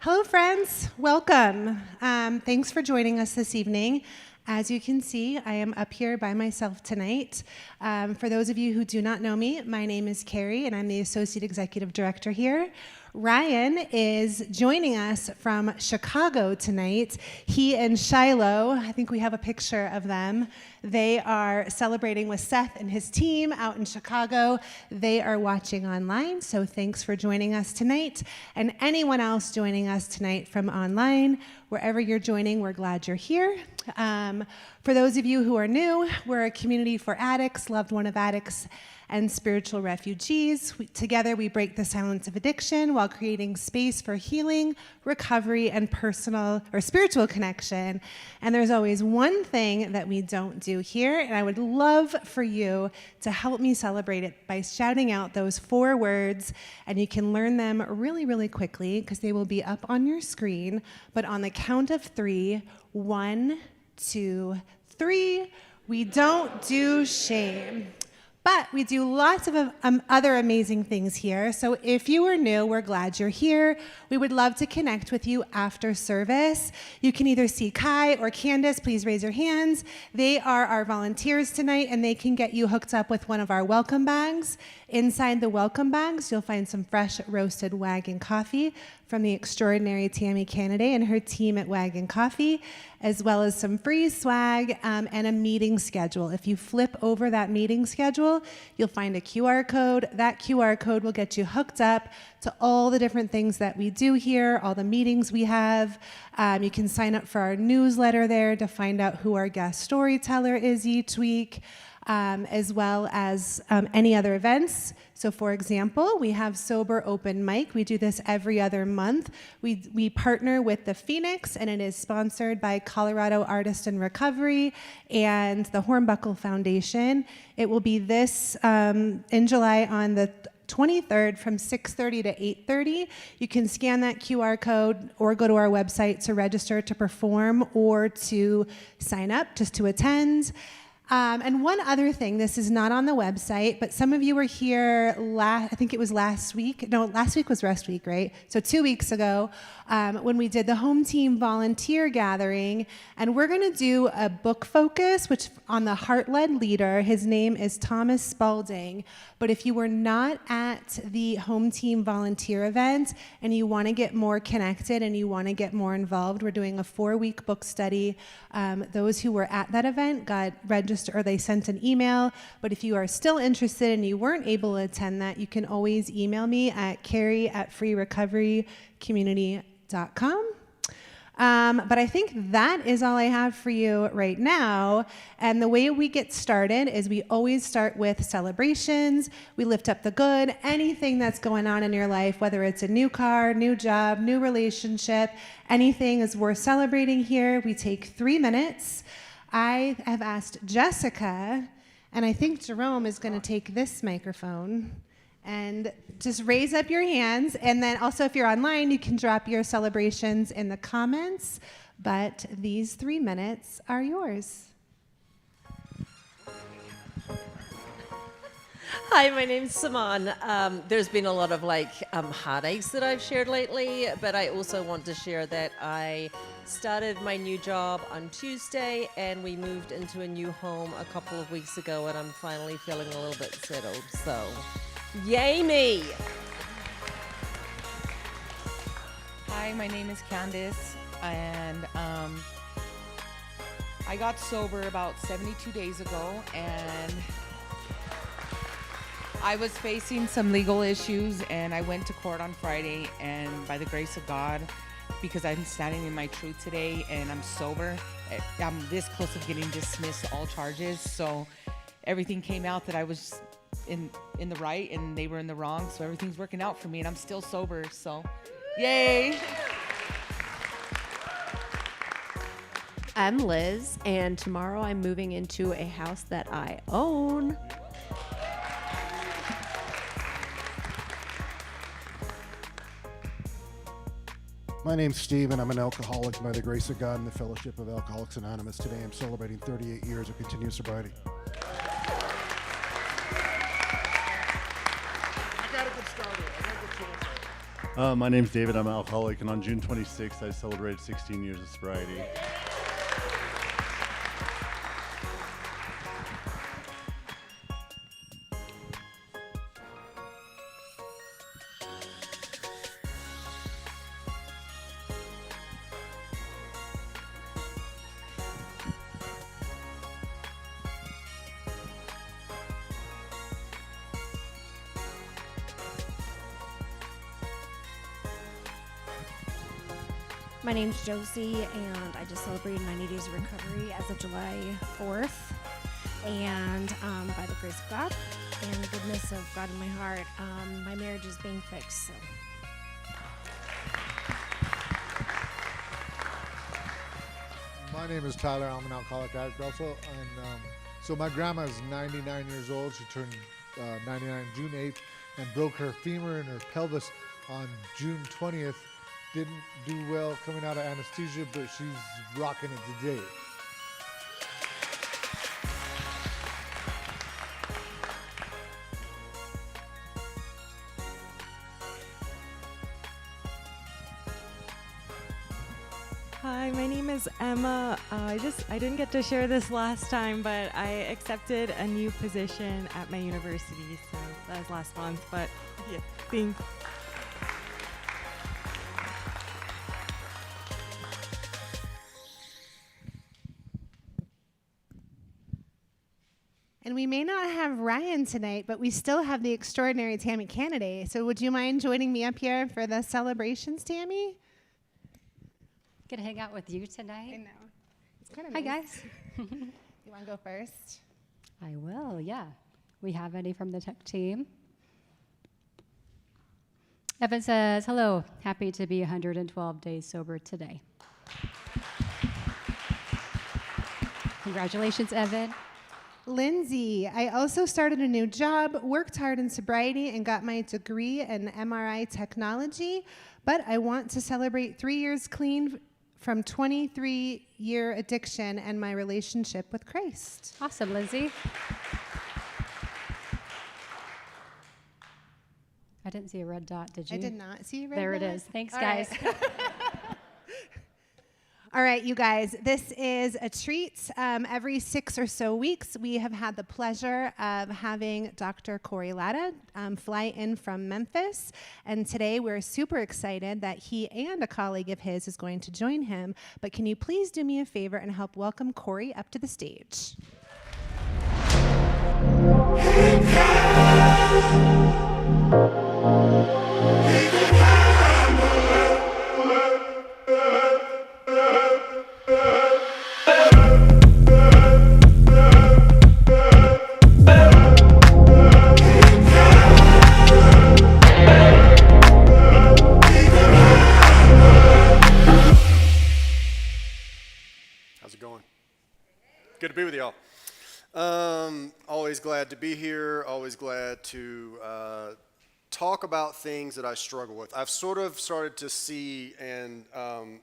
Hello, friends. Welcome. Thanks for joining us this evening. As you can see, I am up here by myself tonight. For those of you who do not know me, my name is Carrie, and I'm the Associate Executive Director here. Ryan is joining us from Chicago tonight. He and Shiloh, I think we have a picture of them. They are celebrating with Seth and his team out in Chicago. They are watching online, so thanks for joining us tonight. And anyone else joining us tonight from online, wherever you're joining, we're glad you're here. For those of you who are new, we're a community for addicts, loved one of addicts, and spiritual refugees. Together we break the silence of addiction while creating space for healing, recovery, and personal or spiritual connection. And there's always one thing that we don't do here, and I would love for you to help me celebrate it by shouting out those 4 words, and you can learn them really, really quickly because they will be up on your screen. But on the count of 3, 1, 2, 3, we don't do shame. But we do lots of other amazing things here. So if you are new, we're glad you're here. We would love to connect with you after service. You can either see Kai or Candace. Please raise your hands. They are our volunteers tonight, and they can get you hooked up with one of our welcome bags. Inside the welcome bags, you'll find some fresh roasted Wagon coffee from the extraordinary Tammy Kennedy and her team at Wagon Coffee, as well as some free swag and a meeting schedule. If you flip over that meeting schedule, you'll find a QR code. That QR code will get you hooked up to all the different things that we do here, all the meetings we have. You can sign up for our newsletter there to find out who our guest storyteller is each week. As well as any other events. So for example, we have Sober Open Mic. We do this every other month. We partner with the Phoenix, and it is sponsored by Colorado Artists in Recovery and the Hornbuckle Foundation. It will be this in July on the 23rd from 6:30 to 8:30. You can scan that QR code or go to our website to register to perform or to sign up just to attend. And one other thing, this is not on the website, but some of you were here I think it was last week. No, last week was Rest Week, right? So 2 weeks ago, when we did the home team volunteer gathering, and we're going to do a book focus, which on the Heart-Led Leader. His name is Thomas Spalding. But if you were not at the home team volunteer event and you want to get more connected and you want to get more involved, we're doing a 4-week book study. Those who were at that event got registered, or they sent an email. But if you are still interested and you weren't able to attend that, you can always email me at carrie@freerecoverycommunity.com. But I think that is all I have for you right now. And the way we get started is we always start with celebrations. We lift up the good, anything that's going on in your life, whether it's a new car, new job, new relationship, anything is worth celebrating here. We take 3 minutes. I have asked Jessica, and I think Jerome is going to take this microphone. And just raise up your hands, and then also if you're online, you can drop your celebrations in the comments, but these 3 minutes are yours. Hi, my name's Simone. There's been a lot of heartaches that I've shared lately, but I also want to share that I started my new job on Tuesday, and we moved into a new home a couple of weeks ago, and I'm finally feeling a little bit settled, so yay me! Hi, my name is Candace, and I got sober about 72 days ago, and I was facing some legal issues, and I went to court on Friday, and by the grace of God, because I'm standing in my truth today and I'm sober, I'm this close of getting dismissed all charges, so everything came out that I was in the right and they were in the wrong, so everything's working out for me, and I'm still sober, so yay. I'm Liz, and tomorrow I'm moving into a house that I own. My name's Steve, and I'm an alcoholic by the grace of God and the Fellowship of Alcoholics Anonymous. Today I'm celebrating 38 years of continuous sobriety. I gotta get started. My name's David. I'm an alcoholic, and on June 26th, I celebrated 16 years of sobriety. My name's Josie, and I just celebrated 90 days of recovery as of July 4th. And by the grace of God and the goodness of God in my heart, my marriage is being fixed. So. My name is Tyler. I'm an alcoholic addict also. And so my grandma is 99 years old. She turned 99 June 8th and broke her femur and her pelvis on June 20th. Didn't do well coming out of anesthesia, but she's rocking it today. Hi, my name is Emma. I didn't get to share this last time, but I accepted a new position at my university, so that was last month. But yeah, thanks. And we may not have Ryan tonight, but we still have the extraordinary Tammy Kennedy. So would you mind joining me up here for the celebrations, Tammy? Get to hang out with you tonight. I know. It's kind of Hi, nice. guys. You want to go first? I will, yeah. We have Eddie from the tech team. Evan says, hello, happy to be 112 days sober today. Congratulations, Evan. Lindsay, I also started a new job, worked hard in sobriety, and got my degree in MRI technology, but I want to celebrate 3 years clean from 23-year addiction and my relationship with Christ. Awesome, Lindsay. I didn't see a red dot, did you? I did not see a red There dot. it is. Thanks, All guys. right. All right, you guys, this is a treat. Every 6 or so weeks, we have had the pleasure of having Dr. Corey Latta fly in from Memphis. And today we're super excited that he and a colleague of his is going to join him. But can you please do me a favor and help welcome Corey up to the stage? How's it going? Good to be with y'all. Always glad to be here. Always glad to talk about things that I struggle with. I've sort of started to see and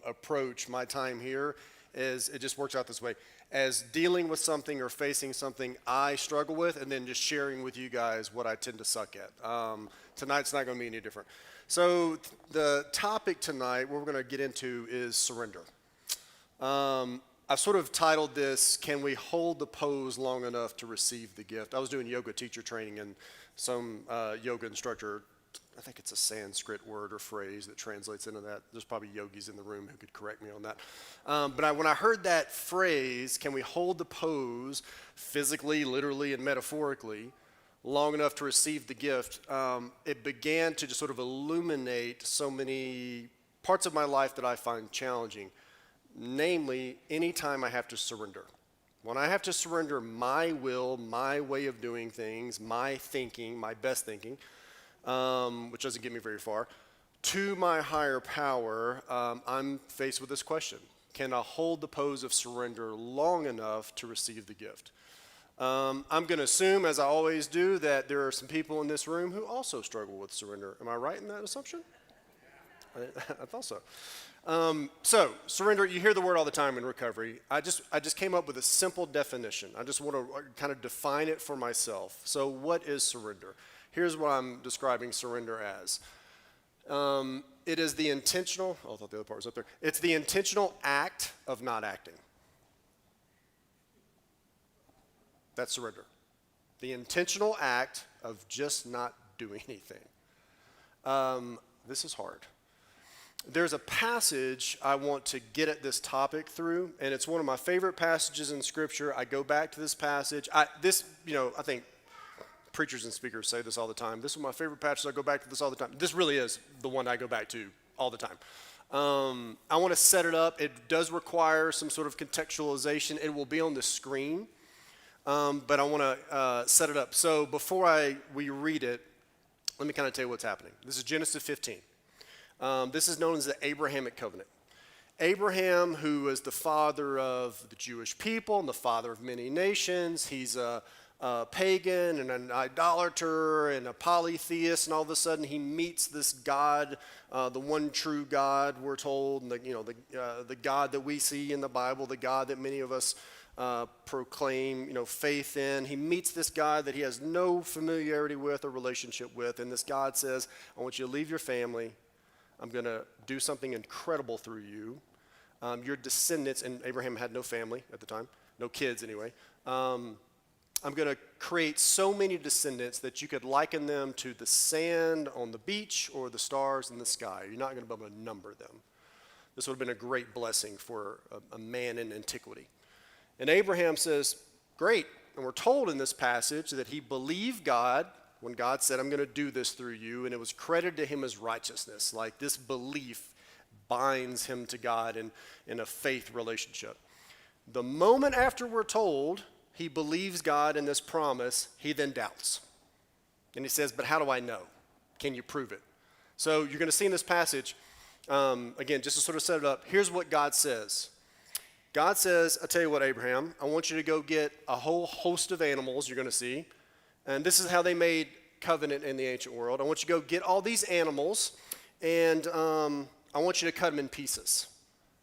approach my time here as it just works out this way, as dealing with something or facing something I struggle with, and then just sharing with you guys what I tend to suck at. Tonight's not going to be any different. So the topic tonight, what we're going to get into, is surrender. I've sort of titled this, Can We Hold the Pose Long Enough to Receive the Gift? I was doing yoga teacher training, and some yoga instructor, I think it's a Sanskrit word or phrase that translates into that. There's probably yogis in the room who could correct me on that. But when I heard that phrase, can we hold the pose physically, literally, and metaphorically long enough to receive the gift, it began to just sort of illuminate so many parts of my life that I find challenging. Namely, anytime I have to surrender. When I have to surrender my will, my way of doing things, my thinking, my best thinking, which doesn't get me very far, to my higher power, I'm faced with this question. Can I hold the pose of surrender long enough to receive the gift? I'm going to assume, as I always do, that there are some people in this room who also struggle with surrender. Am I right in that assumption? I thought so. So surrender, you hear the word all the time in recovery. I just came up with a simple definition. I just want to kind of define it for myself. So what is surrender? Here's what I'm describing surrender as. It is the intentional, oh, I thought the other part was up there. It's the intentional act of not acting. That's surrender. The intentional act of just not doing anything. This is hard. There's a passage I want to get at this topic through, and it's one of my favorite passages in Scripture. I go back to this passage. I think preachers and speakers say this all the time. This is my favorite passage. I go back to this all the time. This really is the one I go back to all the time. I want to set it up. It does require some sort of contextualization. It will be on the screen, but I want to set it up. So before we read it, let me kind of tell you what's happening. This is Genesis 15. This is known as the Abrahamic covenant. Abraham, who is the father of the Jewish people and the father of many nations, he's a pagan and an idolater and a polytheist, and all of a sudden he meets this God, the one true God, we're told, and the God that we see in the Bible, the God that many of us proclaim, faith in. He meets this God that he has no familiarity with or relationship with, and this God says, I want you to leave your family. I'm going to do something incredible through you. Your descendants, and Abraham had no family at the time, no kids anyway. I'm going to create so many descendants that you could liken them to the sand on the beach or the stars in the sky. You're not going to be able to number them. This would have been a great blessing for a man in antiquity. And Abraham says, great. And we're told in this passage that he believed God when God said, I'm going to do this through you, and it was credited to him as righteousness. Like this belief binds him to God in a faith relationship. The moment after we're told he believes God in this promise, he then doubts. And he says, but how do I know? Can you prove it? So you're going to see in this passage, again, just to sort of set it up, here's what God says. God says, I tell you what, Abraham, I want you to go get a whole host of animals you're going to see. And this is how they made covenant in the ancient world. I want you to go get all these animals, and I want you to cut them in pieces.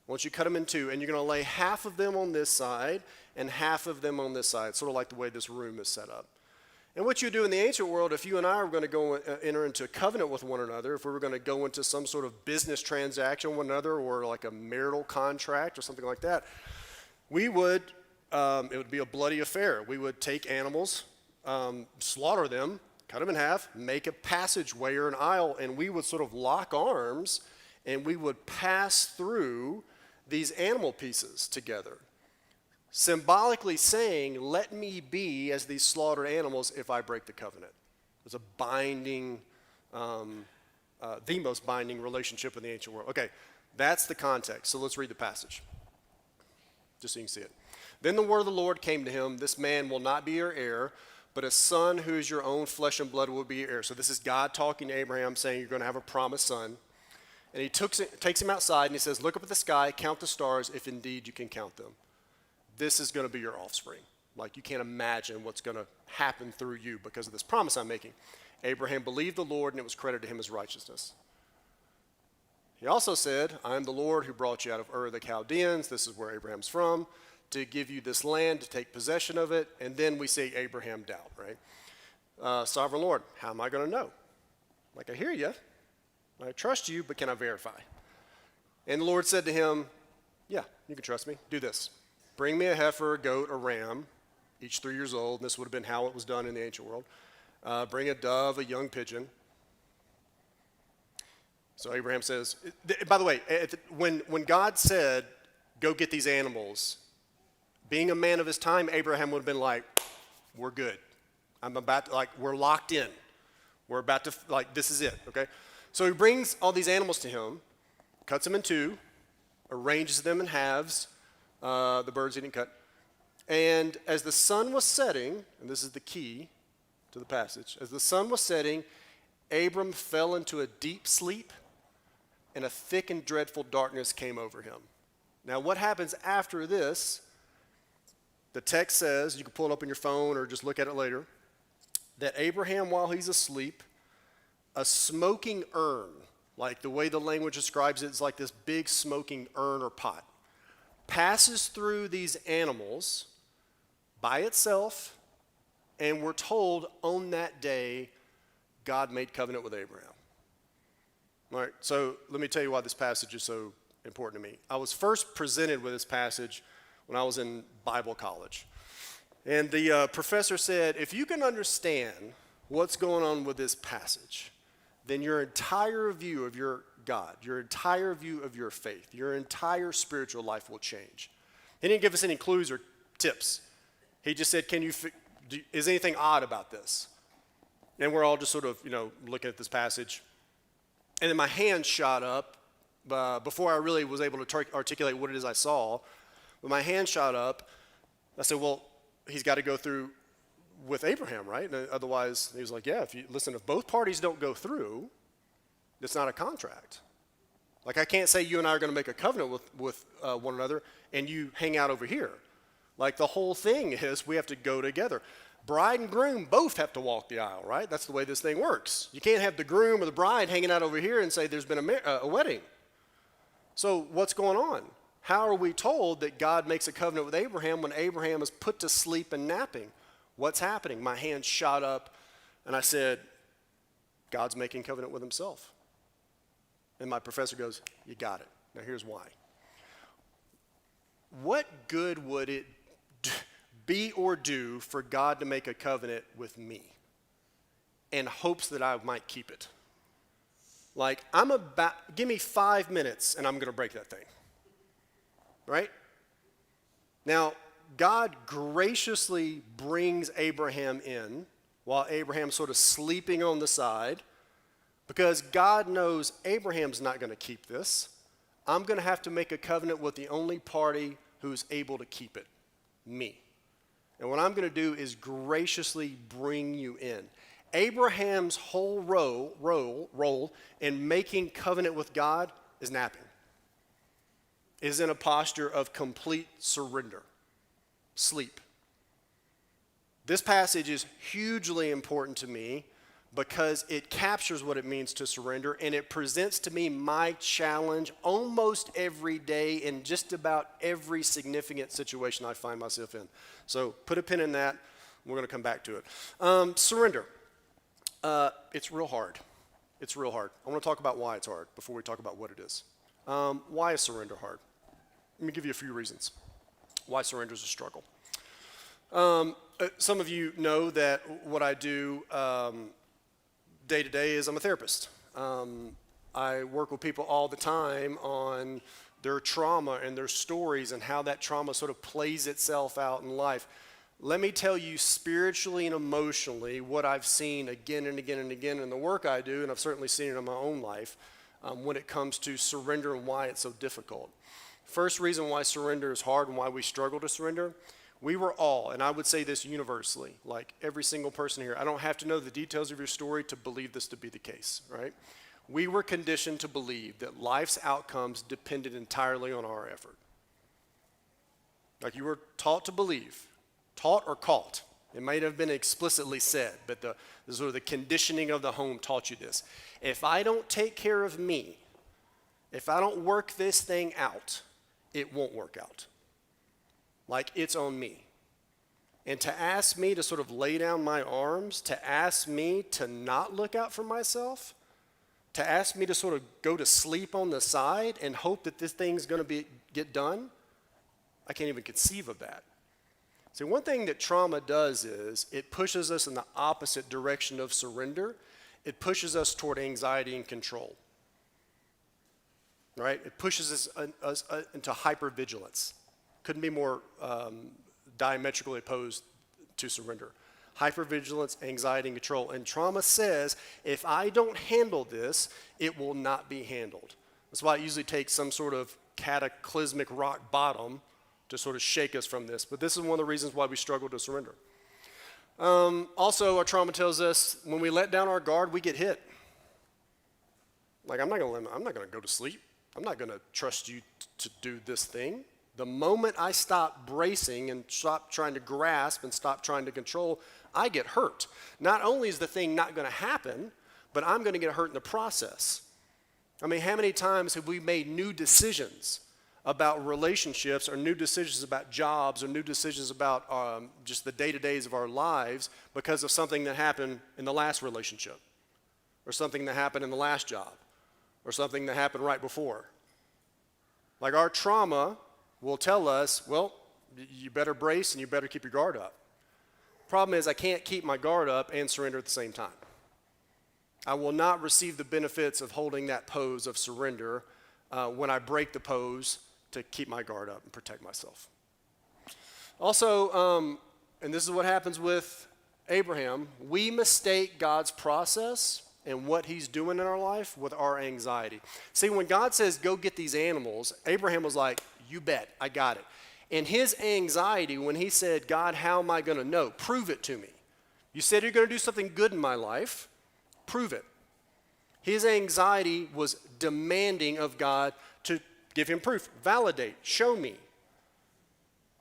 I want you to cut them in two, and you're going to lay half of them on this side and half of them on this side, sort of like the way this room is set up. And what you do in the ancient world, if you and I were going to go enter into a covenant with one another, if we were going to go into some sort of business transaction with one another, or like a marital contract or something like that, we would, it would be a bloody affair. We would take animals, slaughter them, cut them in half, make a passageway or an aisle, and we would sort of lock arms, and we would pass through these animal pieces together, symbolically saying, let me be as these slaughtered animals if I break the covenant. It's a binding, the most binding relationship in the ancient world. Okay, that's the context. So let's read the passage, just so you can see it. Then the word of the Lord came to him, this man will not be your heir, but a son who is your own flesh and blood will be your heir. So this is God talking to Abraham, saying you're going to have a promised son. And he takes him outside and he says, look up at the sky, count the stars, if indeed you can count them. This is going to be your offspring. Like you can't imagine what's going to happen through you because of this promise I'm making. Abraham believed the Lord, and it was credited to him as righteousness. He also said, I am the Lord who brought you out of Ur of the Chaldeans. This is where Abraham's from, to give you this land, to take possession of it. And then we see Abraham doubt, right? Sovereign Lord, how am I going to know? Like, I hear you. I trust you, but can I verify? And the Lord said to him, yeah, you can trust me. Do this. Bring me a heifer, a goat, a ram, each 3 years old. This would have been how it was done in the ancient world. Bring a dove, a young pigeon. So Abraham says, by the way, when God said, go get these animals, being a man of his time, Abraham would have been like, we're good. We're locked in. We're about to, this is it, okay? So he brings all these animals to him, cuts them in two, arranges them in halves, the birds he didn't cut. And as the sun was setting, and this is the key to the passage, as the sun was setting, Abram fell into a deep sleep, and a thick and dreadful darkness came over him. Now what happens after this, the text says, you can pull it up on your phone or just look at it later, that Abraham, while he's asleep, a smoking urn, like the way the language describes it, is like this big smoking urn or pot, passes through these animals by itself, and we're told on that day, God made covenant with Abraham. All right, so let me tell you why this passage is so important to me. I was first presented with this passage when I was in Bible college. And the professor said, if you can understand what's going on with this passage, then your entire view of your God, your entire view of your faith, your entire spiritual life will change. He didn't give us any clues or tips. He just said, is anything odd about this? And we're all just sort of, looking at this passage. And then my hand shot up before I really was able to articulate what it is I saw. When my hand shot up, I said, well, he's got to go through with Abraham, right? And otherwise, he was like, yeah, if both parties don't go through, it's not a contract. Like, I can't say you and I are going to make a covenant with one another and you hang out over here. Like, the whole thing is we have to go together. Bride and groom both have to walk the aisle, right? That's the way this thing works. You can't have the groom or the bride hanging out over here and say there's been a wedding. So what's going on? How are we told that God makes a covenant with Abraham when Abraham is put to sleep and napping? What's happening? My hand shot up and I said, God's making covenant with himself. And my professor goes, you got it. Now here's why. What good would it be or do for God to make a covenant with me in hopes that I might keep it? Like, give me 5 minutes and I'm going to break that thing. Right? Now, God graciously brings Abraham in while Abraham's sort of sleeping on the side because God knows Abraham's not going to keep this. I'm going to have to make a covenant with the only party who's able to keep it, me. And what I'm going to do is graciously bring you in. Abraham's whole role in making covenant with God is napping, is in a posture of complete surrender, sleep. This passage is hugely important to me because it captures what it means to surrender, and it presents to me my challenge almost every day in just about every significant situation I find myself in. So put a pin in that. We're going to come back to it. Surrender. It's real hard. It's real hard. I want to talk about why it's hard before we talk about what it is. Why is surrender hard? Let me give you a few reasons why surrender is a struggle. Some of you know that what I do day to day is I'm a therapist. I work with people all the time on their trauma and their stories and how that trauma sort of plays itself out in life. Let me tell you spiritually and emotionally what I've seen again and again and again in the work I do, and I've certainly seen it in my own life when it comes to surrender and why it's so difficult. First reason why surrender is hard and why we struggle to surrender, we were all, and I would say this universally, like every single person here, I don't have to know the details of your story to believe this to be the case, right? We were conditioned to believe that life's outcomes depended entirely on our effort. Like you were taught to believe, taught or caught. It might have been explicitly said, but the sort of the conditioning of the home taught you this. If I don't take care of me, if I don't work this thing out, it won't work out. Like it's on me. And to ask me to sort of lay down my arms, to ask me to not look out for myself, to ask me to sort of go to sleep on the side and hope that this thing's going to get done, I can't even conceive of that. See, one thing that trauma does is it pushes us in the opposite direction of surrender. It pushes us toward anxiety and control. Right? It pushes us into hypervigilance. Couldn't be more diametrically opposed to surrender. Hypervigilance, anxiety, and control. And trauma says, if I don't handle this, it will not be handled. That's why it usually takes some sort of cataclysmic rock bottom to sort of shake us from this. But this is one of the reasons why we struggle to surrender. Also, our trauma tells us when we let down our guard, we get hit. Like, I'm not going to go to sleep. I'm not going to trust you to do this thing. The moment I stop bracing and stop trying to grasp and stop trying to control, I get hurt. Not only is the thing not going to happen, but I'm going to get hurt in the process. I mean, how many times have we made new decisions about relationships or new decisions about jobs or new decisions about just the day-to-days of our lives because of something that happened in the last relationship or something that happened in the last job or something that happened right before. Like our trauma will tell us, well, you better brace and you better keep your guard up. Problem is I can't keep my guard up and surrender at the same time. I will not receive the benefits of holding that pose of surrender when I break the pose to keep my guard up and protect myself. Also, and this is what happens with Abraham, we mistake God's process and what he's doing in our life with our anxiety. See, when God says, go get these animals, Abraham was like, you bet, I got it. And his anxiety when he said, God, how am I going to know? Prove it to me. You said you're going to do something good in my life. Prove it. His anxiety was demanding of God to give him proof, validate, show me.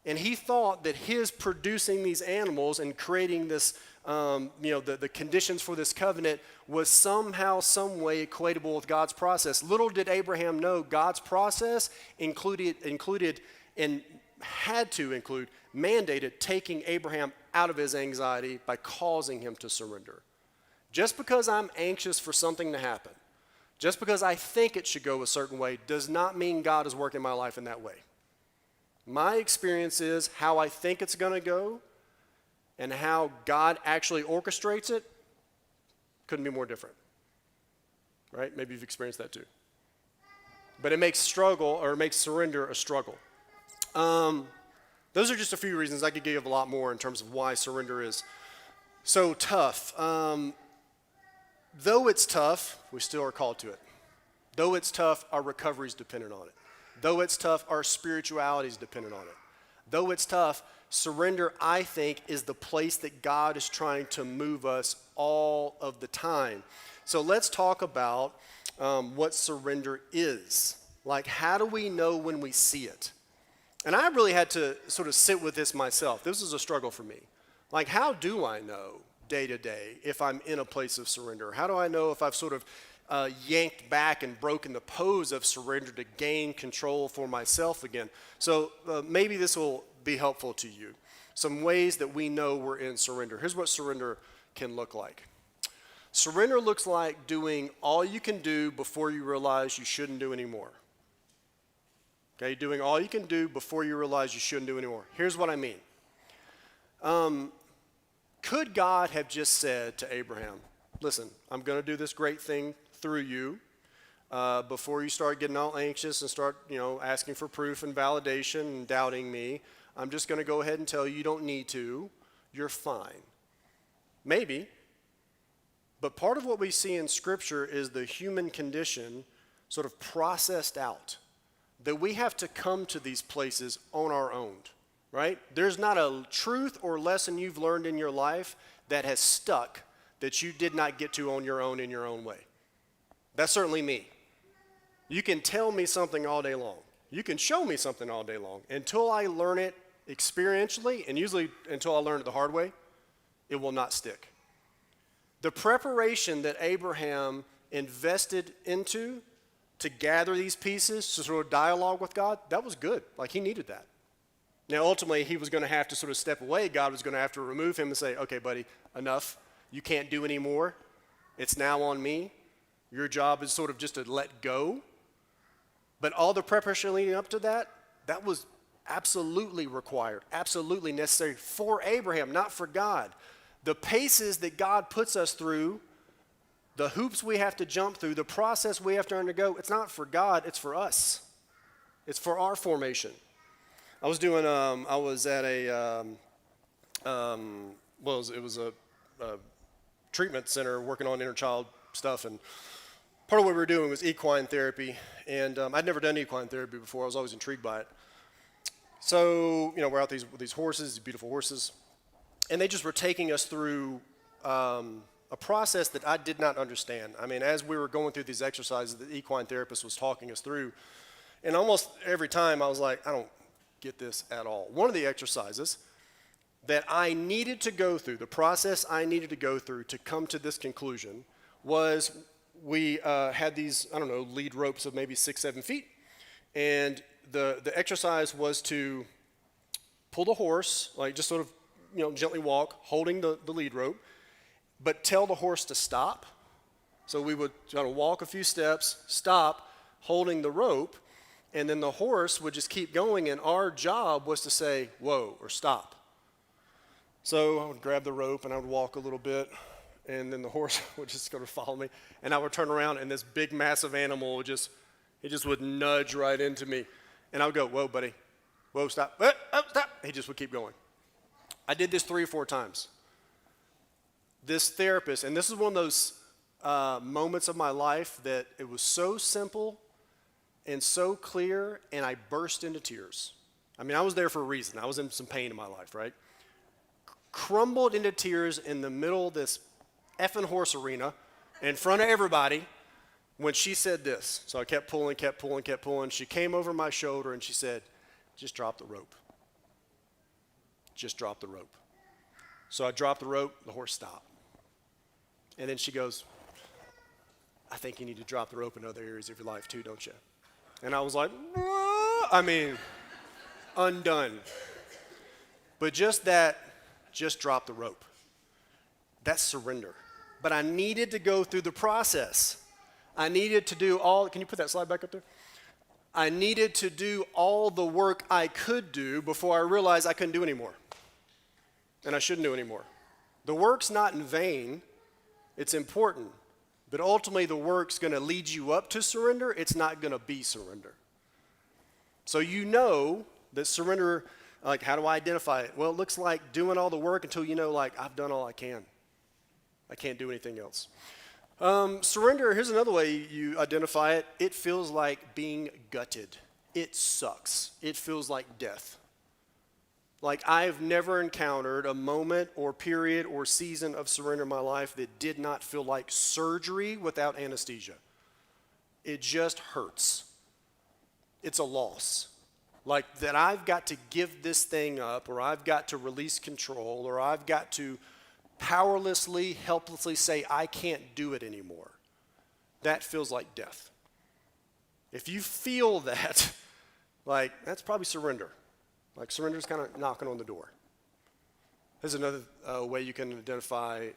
And he thought that his producing these animals and creating this, the conditions for this covenant was somehow, some way equatable with God's process. Little did Abraham know God's process included and had to include, mandated taking Abraham out of his anxiety by causing him to surrender. Just because I'm anxious for something to happen, just because I think it should go a certain way, does not mean God is working my life in that way. My experience is how I think it's going to go and how God actually orchestrates it couldn't be more different. Right? Maybe you've experienced that too. But it makes surrender a struggle. Those are just a few reasons. I could give a lot more in terms of why surrender is so tough. Though it's tough, we still are called to it. Though it's tough, our recovery is dependent on it. Though it's tough, our spirituality is dependent on it. Though it's tough, surrender, I think, is the place that God is trying to move us all of the time. So let's talk about what surrender is. Like, how do we know when we see it? And I really had to sort of sit with this myself. This was a struggle for me. Like, how do I know day to day if I'm in a place of surrender? How do I know if I've sort of yanked back and broken the pose of surrender to gain control for myself again? So maybe this will be helpful to you. Some ways that we know we're in surrender. Here's what surrender can look like. Surrender looks like doing all you can do before you realize you shouldn't do anymore. Okay, doing all you can do before you realize you shouldn't do anymore. Here's what I mean. Could God have just said to Abraham, listen, I'm going to do this great thing through you before you start getting all anxious and start, asking for proof and validation and doubting me. I'm just going to go ahead and tell you don't need to. You're fine. Maybe. But part of what we see in Scripture is the human condition sort of processed out. That we have to come to these places on our own, right? There's not a truth or lesson you've learned in your life that has stuck that you did not get to on your own in your own way. That's certainly me. You can tell me something all day long. You can show me something all day long. Until I learn it experientially, and usually until I learn it the hard way, it will not stick. The preparation that Abraham invested into to gather these pieces, to sort of dialogue with God, that was good. Like, he needed that. Now, ultimately, he was going to have to sort of step away. God was going to have to remove him and say, okay, buddy, enough. You can't do any more. It's now on me. Your job is sort of just to let go. But all the preparation leading up to that, that was absolutely required, absolutely necessary for Abraham, not for God. The paces that God puts us through, the hoops we have to jump through, the process we have to undergo, it's not for God, it's for us. It's for our formation. I was at a treatment center working on inner child stuff, and part of what we were doing was equine therapy, and I'd never done equine therapy before. I was always intrigued by it. So, we're out with these horses, these beautiful horses, and they just were taking us through a process that I did not understand. I mean, as we were going through these exercises, the equine therapist was talking us through, and almost every time I was like, I don't get this at all. One of the exercises that I needed to go through, the process I needed to go through to come to this conclusion was we had these, lead ropes of maybe 6-7 feet, and the exercise was to pull the horse, like just sort of, gently walk, holding the lead rope, but tell the horse to stop So we would kind of walk a few steps, stop, holding the rope, and then the horse would just keep going, and our job was to say, whoa, or stop. So I would grab the rope, and I would walk a little bit, and then the horse would just sort of follow me, and I would turn around, and this big, massive animal would just would nudge right into me. And I would go, whoa, buddy, whoa, stop, stop. He just would keep going. I did this 3 or 4 times. This therapist, and this is one of those moments of my life that it was so simple and so clear, and I burst into tears. I mean, I was there for a reason. I was in some pain in my life, right? Crumbled into tears in the middle of this effing horse arena in front of everybody when she said this. So I kept pulling. She came over my shoulder and she said, just drop the rope. Just drop the rope. So I dropped the rope, the horse stopped. And then she goes, I think you need to drop the rope in other areas of your life too, don't you? And I was like, what? I mean, undone. But just drop the rope. That's surrender. But I needed to go through the process. I needed to do can you put that slide back up there? I needed to do all the work I could do before I realized I couldn't do anymore. And I shouldn't do anymore. The work's not in vain. It's important. But ultimately, the work's going to lead you up to surrender. It's not going to be surrender. So you know that surrender, like, how do I identify it? Well, it looks like doing all the work until you know, like, I've done all I can. I can't do anything else. Surrender, here's another way you identify it. It feels like being gutted. It sucks. It feels like death. Like, I've never encountered a moment or period or season of surrender in my life that did not feel like surgery without anesthesia. It just hurts. It's a loss. Like, that I've got to give this thing up, or I've got to release control, or I've got to powerlessly, helplessly say, I can't do it anymore. That feels like death. If you feel that, like, that's probably surrender. Like, surrender's kind of knocking on the door. There's another way you can identify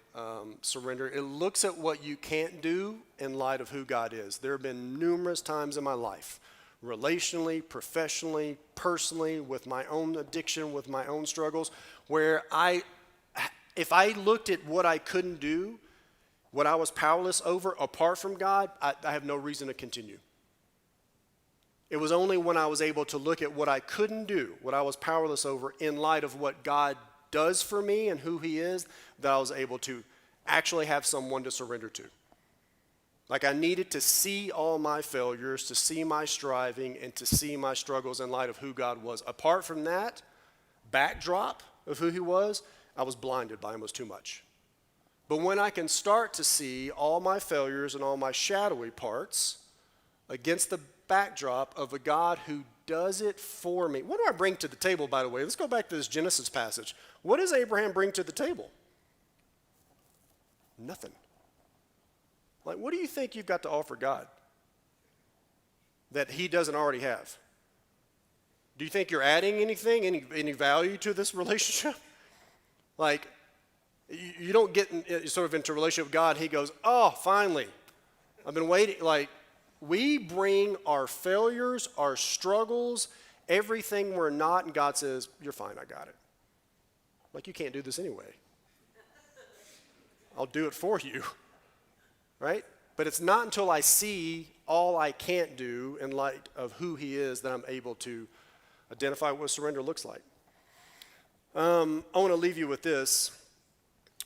surrender. It looks at what you can't do in light of who God is. There have been numerous times in my life, relationally, professionally, personally, with my own addiction, with my own struggles, where if I looked at what I couldn't do, what I was powerless over apart from God, I have no reason to continue. It was only when I was able to look at what I couldn't do, what I was powerless over, in light of what God does for me and who He is, that I was able to actually have someone to surrender to. Like, I needed to see all my failures, to see my striving, and to see my struggles in light of who God was. Apart from that backdrop of who He was, I was blinded by Him. It was too much. But when I can start to see all my failures and all my shadowy parts against the backdrop of a God who does it for me. What do I bring to the table, by the way? Let's go back to this Genesis passage. What does Abraham bring to the table? Nothing. Like, what do you think you've got to offer God that He doesn't already have? Do you think you're adding anything, any value to this relationship? Like, you don't get sort of into a relationship with God. He goes, oh, finally, I've been waiting. Like, we bring our failures, our struggles, everything we're not, and God says, you're fine, I got it. Like, you can't do this anyway. I'll do it for you, right? But it's not until I see all I can't do in light of who He is that I'm able to identify what surrender looks like. I want to leave you with this.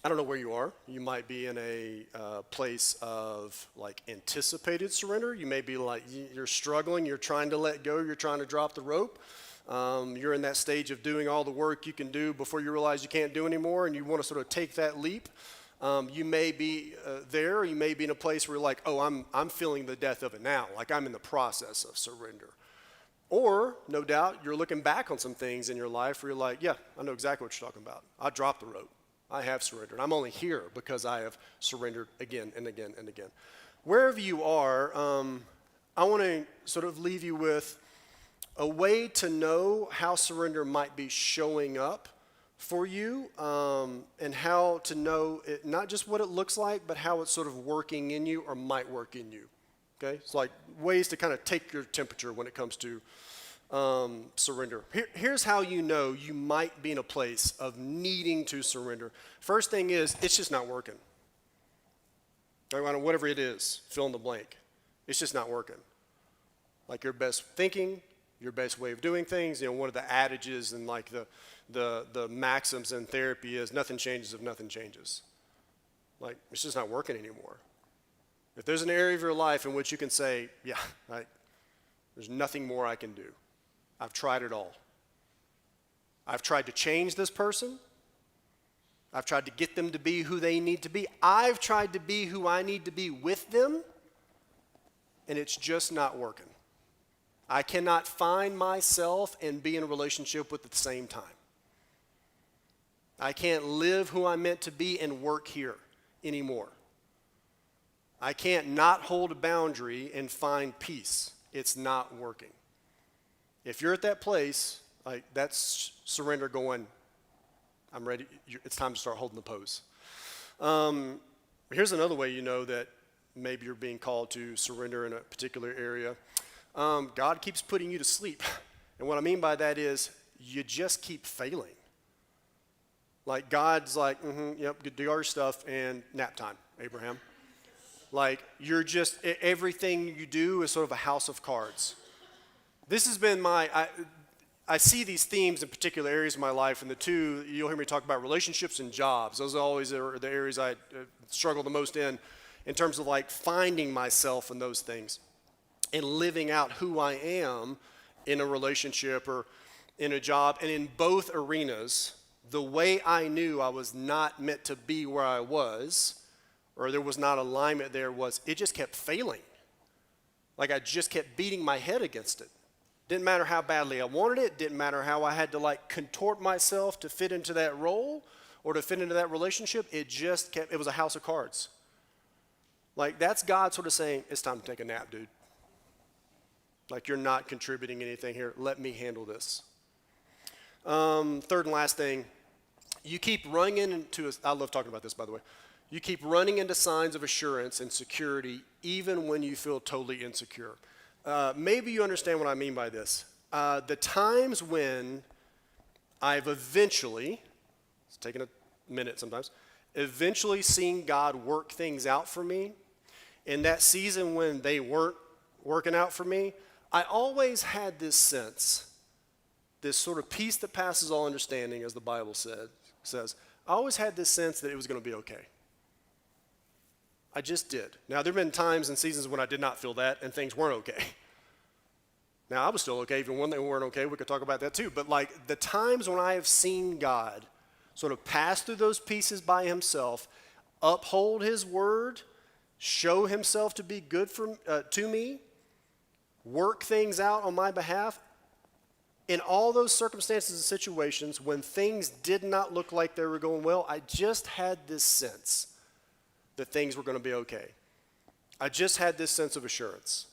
I don't know where you are. You might be in a place of, like, anticipated surrender. You may be like, you're struggling, you're trying to let go, you're trying to drop the rope. You're in that stage of doing all the work you can do before you realize you can't do anymore, and you want to sort of take that leap. You may be there, or you may be in a place where you're like, oh, I'm feeling the death of it now. Like, I'm in the process of surrender. Or, no doubt, you're looking back on some things in your life where you're like, yeah, I know exactly what you're talking about. I dropped the rope. I have surrendered. I'm only here because I have surrendered again and again and again. Wherever you are, I want to sort of leave you with a way to know how surrender might be showing up for you, and how to know it, not just what it looks like, but how it's sort of working in you or might work in you. Okay? It's like ways to kind of take your temperature when it comes to surrender. Here's how you know you might be in a place of needing to surrender. First thing is, it's just not working. Whatever it is, fill in the blank. It's just not working. Like your best thinking, your best way of doing things. You know, one of the adages and like the maxims in therapy is nothing changes if nothing changes. Like, it's just not working anymore. If there's an area of your life in which you can say, yeah, there's nothing more I can do. I've tried it all. I've tried to change this person. I've tried to get them to be who they need to be. I've tried to be who I need to be with them, and it's just not working. I cannot find myself and be in a relationship with at the same time. I can't live who I'm meant to be and work here anymore. I can't not hold a boundary and find peace. It's not working. If you're at that place, like that's surrender going, I'm ready, it's time to start holding the pose. Here's another way you know that maybe you're being called to surrender in a particular area. God keeps putting you to sleep. And what I mean by that is you just keep failing. Like God's like, yep, do all your stuff and nap time, Abraham. Like you're just, everything you do is sort of a house of cards. This has been I see these themes in particular areas of my life, and the two, you'll hear me talk about relationships and jobs. Those are always the areas I struggle the most in terms of like finding myself in those things and living out who I am in a relationship or in a job. And in both arenas, the way I knew I was not meant to be where I was, or there was not alignment there, was it just kept failing. Like I just kept beating my head against it. Didn't matter how badly I wanted it. Didn't matter how I had to like contort myself to fit into that role or to fit into that relationship. It just kept, it was a house of cards. Like that's God sort of saying, it's time to take a nap, dude. Like you're not contributing anything here. Let me handle this. Third and last thing, you keep running into, I love talking about this, by the way. You keep running into signs of assurance and security even when you feel totally insecure. Maybe you understand what I mean by this. The times when I've eventually, it's taken a minute sometimes, eventually seen God work things out for me, in that season when they weren't working out for me, I always had this sense, this sort of peace that passes all understanding, as the Bible says. I always had this sense that it was going to be okay. I just did. Now, there have been times and seasons when I did not feel that and things weren't okay. Now, I was still okay even when they weren't okay. We could talk about that too. But like the times when I have seen God sort of pass through those pieces by himself, uphold his word, show himself to be good to me, work things out on my behalf, in all those circumstances and situations when things did not look like they were going well, I just had this sense that things were going to be okay. I just had this sense of assurance.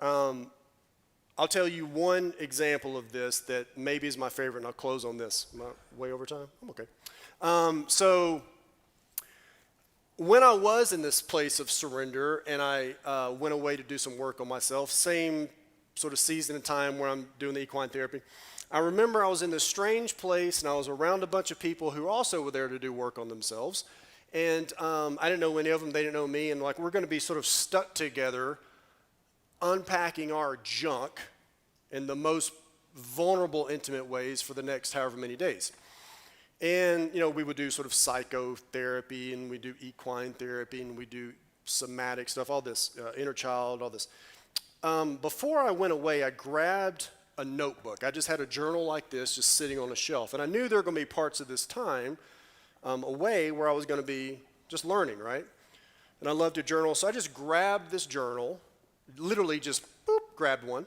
I'll tell you one example of this that maybe is my favorite, and I'll close on this. Am I way over time? I'm okay. So when I was in this place of surrender and I went away to do some work on myself, same sort of season and time where I'm doing the equine therapy, I remember I was in this strange place and I was around a bunch of people who also were there to do work on themselves. And I didn't know any of them, they didn't know me, and like we're going to be sort of stuck together unpacking our junk in the most vulnerable, intimate ways for the next however many days. And, you know, we would do sort of psychotherapy, and we do equine therapy, and we do somatic stuff, all this, inner child, all this. Before I went away, I grabbed a notebook. I just had a journal like this just sitting on a shelf. And I knew there were going to be parts of this time away where I was going to be just learning, right? And I love to journal. So I just grabbed this journal, literally just grabbed one.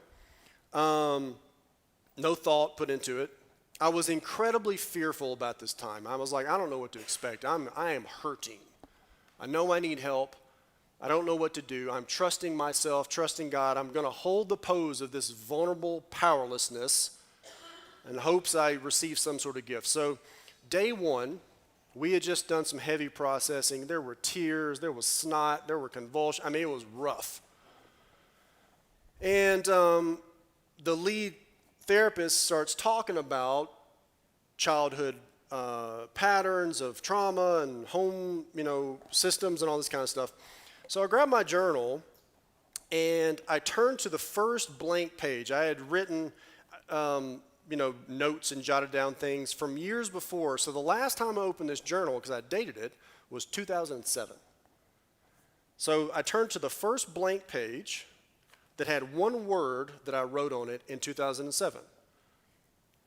No thought put into it. I was incredibly fearful about this time. I was like, I don't know what to expect. I am hurting. I know I need help. I don't know what to do. I'm trusting myself, trusting God. I'm going to hold the pose of this vulnerable powerlessness in hopes I receive some sort of gift. So day one, we had just done some heavy processing. There were tears, there was snot, there were convulsions. I mean, it was rough. And the lead therapist starts talking about childhood patterns of trauma and home, systems and all this kind of stuff. So I grabbed my journal and I turned to the first blank page. I had written, notes and jotted down things from years before. So the last time I opened this journal, because I dated it, was 2007. So I turned to the first blank page that had one word that I wrote on it in 2007.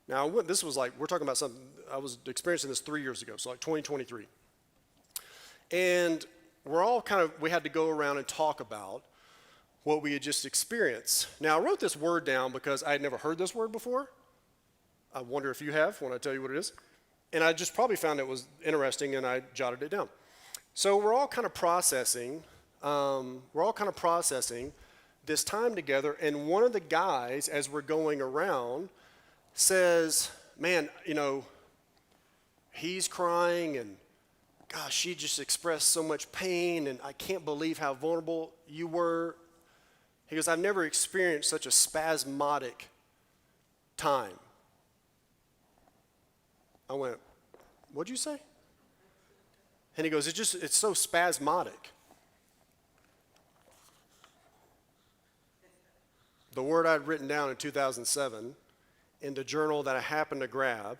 Now, this was like, we're talking about something, I was experiencing this 3 years ago, so like 2023. And we had to go around and talk about what we had just experienced. Now, I wrote this word down because I had never heard this word before. I wonder if you have when I tell you what it is. And I just probably found it was interesting and I jotted it down. So we're all kind of processing this time together, and one of the guys, as we're going around, says, man, he's crying, and gosh, she just expressed so much pain, and I can't believe how vulnerable you were. He goes, I've never experienced such a spasmodic time. I went, what'd you say? And he goes, it's so spasmodic. The word I'd written down in 2007 in the journal that I happened to grab,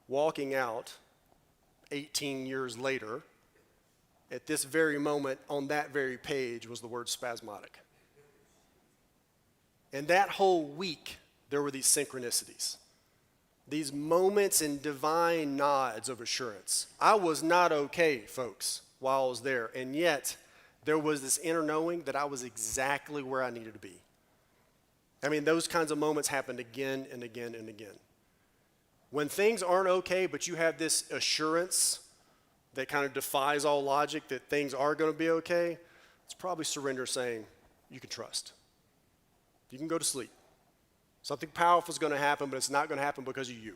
walking out 18 years later, at this very moment on that very page was the word spasmodic. And that whole week, there were these synchronicities, these moments and divine nods of assurance. I was not okay, folks, while I was there, and yet there was this inner knowing that I was exactly where I needed to be. I mean, those kinds of moments happened again and again and again. When things aren't okay, but you have this assurance that kind of defies all logic that things are going to be okay, it's probably surrender saying, you can trust. You can go to sleep. Something powerful is going to happen, but it's not going to happen because of you.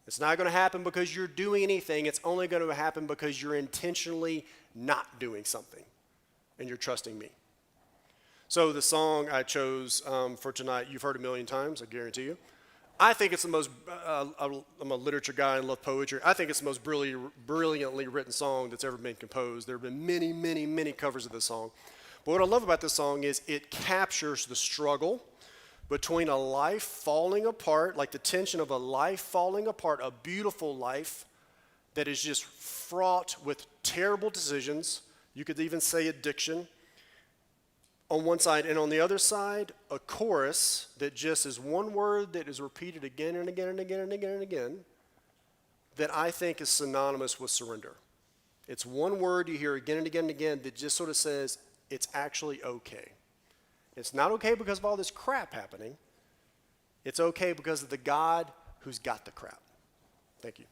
It's not going to happen because you're doing anything. It's only going to happen because you're intentionally not doing something, and you're trusting me. So the song I chose for tonight, you've heard a million times, I guarantee you. I think it's the most, I'm a literature guy and love poetry. I think it's the most brilliantly written song that's ever been composed. There have been many, many, many covers of this song. But what I love about this song is it captures the struggle between a life falling apart, like the tension of a life falling apart, a beautiful life that is just fraught with terrible decisions. You could even say addiction on one side, and on the other side, a chorus that just is one word that is repeated again and again and again and again and again that I think is synonymous with surrender. It's one word you hear again and again and again that just sort of says, it's actually okay. It's not okay because of all this crap happening. It's okay because of the God who's got the crap. Thank you.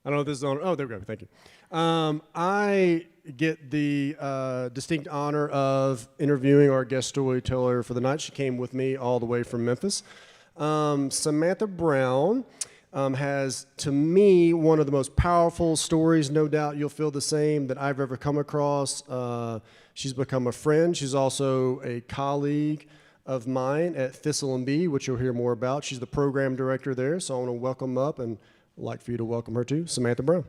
I don't know if this is on. Oh, there we go. Thank you. I get the distinct honor of interviewing our guest storyteller for the night. She came with me all the way from Memphis. Samantha Brown has, to me, one of the most powerful stories, no doubt you'll feel the same, that I've ever come across. She's become a friend. She's also a colleague of mine at Thistle and Bee, which you'll hear more about. She's the program director there, so I want to welcome up, and I'd like for you to welcome her too, Samantha Brown.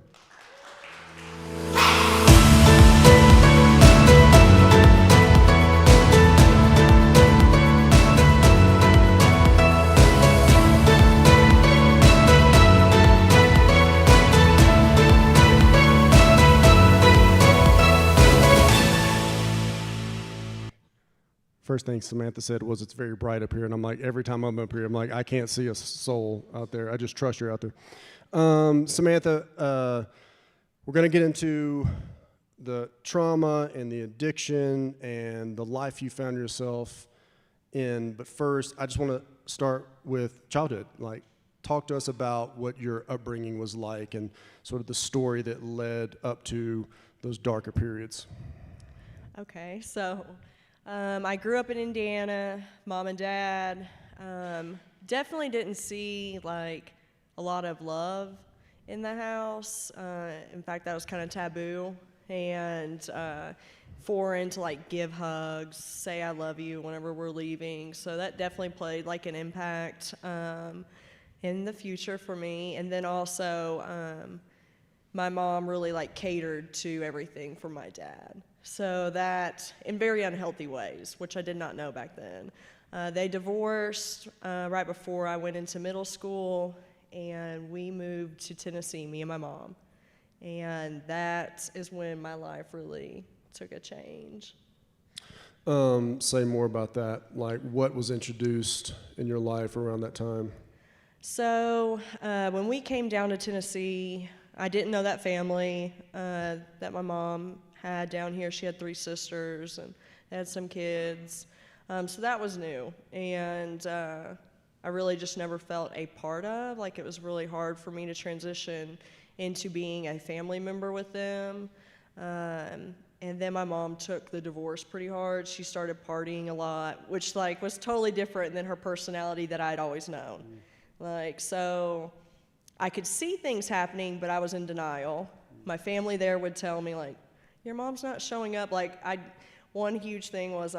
First thing Samantha said was, it's very bright up here. And I'm like, every time I'm up here, I'm like, I can't see a soul out there. I just trust you're out there. Samantha, we're going to get into the trauma and the addiction and the life you found yourself in. But first, I just want to start with childhood. Like, talk to us about what your upbringing was like and sort of the story that led up to those darker periods. Okay, so I grew up in Indiana, mom and dad. Definitely didn't see like a lot of love in the house. In fact, that was kind of taboo and foreign to like give hugs, say I love you whenever we're leaving. So that definitely played like an impact in the future for me. And then also my mom really like catered to everything for my dad. So that, in very unhealthy ways, which I did not know back then. They divorced right before I went into middle school, and we moved to Tennessee, me and my mom. And that is when my life really took a change. Say more about that. Like, what was introduced in your life around that time? So when we came down to Tennessee, I didn't know that family that my mom had down here. She had 3 sisters and they had some kids. So that was new. And I really just never felt a part of. Like, it was really hard for me to transition into being a family member with them. And then my mom took the divorce pretty hard. She started partying a lot, which like was totally different than her personality that I'd always known. Like, so I could see things happening, but I was in denial. My family there would tell me like, your mom's not showing up. Like, one huge thing was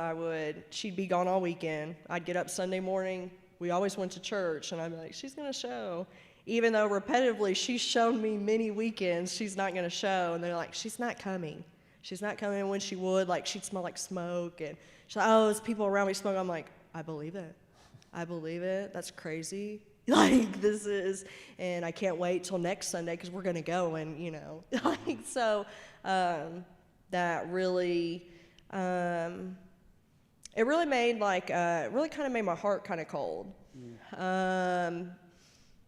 she'd be gone all weekend. I'd get up Sunday morning. We always went to church, and I'd be like, she's gonna show. Even though repetitively she's shown me many weekends she's not gonna show, and they're like, she's not coming. She's not coming. When she would, like, she'd smell like smoke, and she's like, oh, there's people around me smoke. I'm like, I believe it. I believe it. That's crazy. Like, this is, and I can't wait till next Sunday because we're gonna go, and you know, like, so that really, it really made like, it really kind of made my heart kind of cold.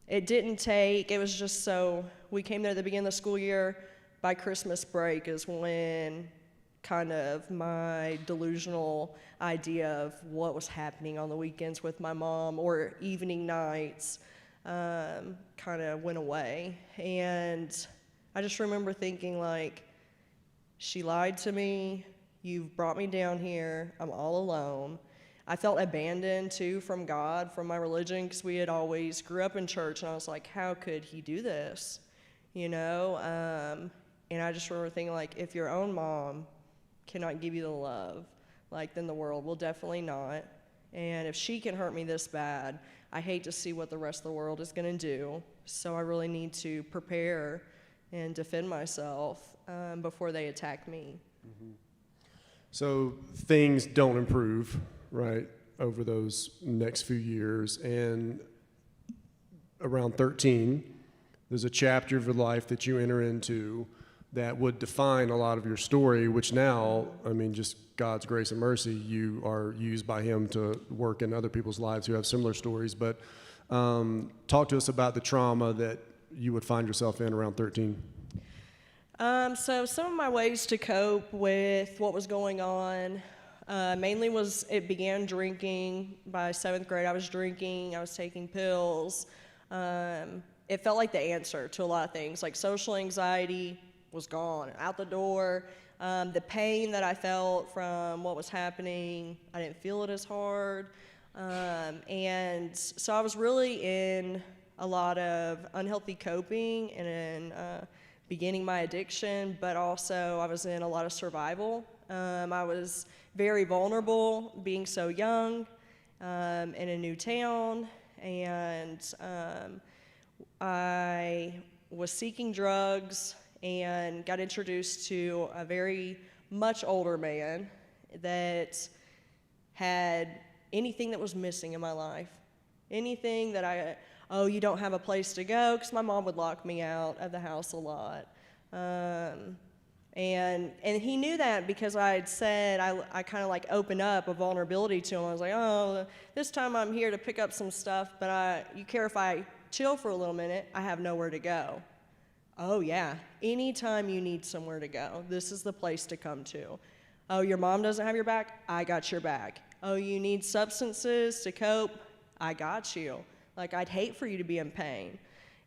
It didn't take, it was just so, we came there at the beginning of the school year. By Christmas break is when kind of my delusional idea of what was happening on the weekends with my mom or evening nights kind of went away. And I just remember thinking like, she lied to me, you've brought me down here, I'm all alone. I felt abandoned too from God, from my religion, because we had always grew up in church, and I was like, how could he do this? You know? And I just remember thinking like, if your own mom cannot give you the love, like, then the world will definitely not. And if she can hurt me this bad, I hate to see what the rest of the world is gonna do. So I really need to prepare and defend myself before they attack me. Mm-hmm. So things don't improve, right, over those next few years. And around 13, there's a chapter of your life that you enter into that would define a lot of your story, which now, I mean, just God's grace and mercy, you are used by him to work in other people's lives who have similar stories. But talk to us about the trauma that you would find yourself in around 13. So some of my ways to cope with what was going on mainly was, it began drinking. By 7th grade, I was drinking, I was taking pills. it felt like the answer to a lot of things. Like social anxiety was gone, out the door. The pain that I felt from what was happening, I didn't feel it as hard. And so I was really in a lot of unhealthy coping and beginning my addiction, but also I was in a lot of survival. I was very vulnerable being so young in a new town, and I was seeking drugs and got introduced to a very much older man that had anything that was missing in my life. Anything that oh, you don't have a place to go, because my mom would lock me out of the house a lot. And he knew that because I had said, I kind of like opened up a vulnerability to him. I was like, oh, this time I'm here to pick up some stuff, but you care if I chill for a little minute? I have nowhere to go. Oh yeah, anytime you need somewhere to go, this is the place to come to. Oh, your mom doesn't have your back? I got your back. Oh, you need substances to cope? I got you. Like, I'd hate for you to be in pain.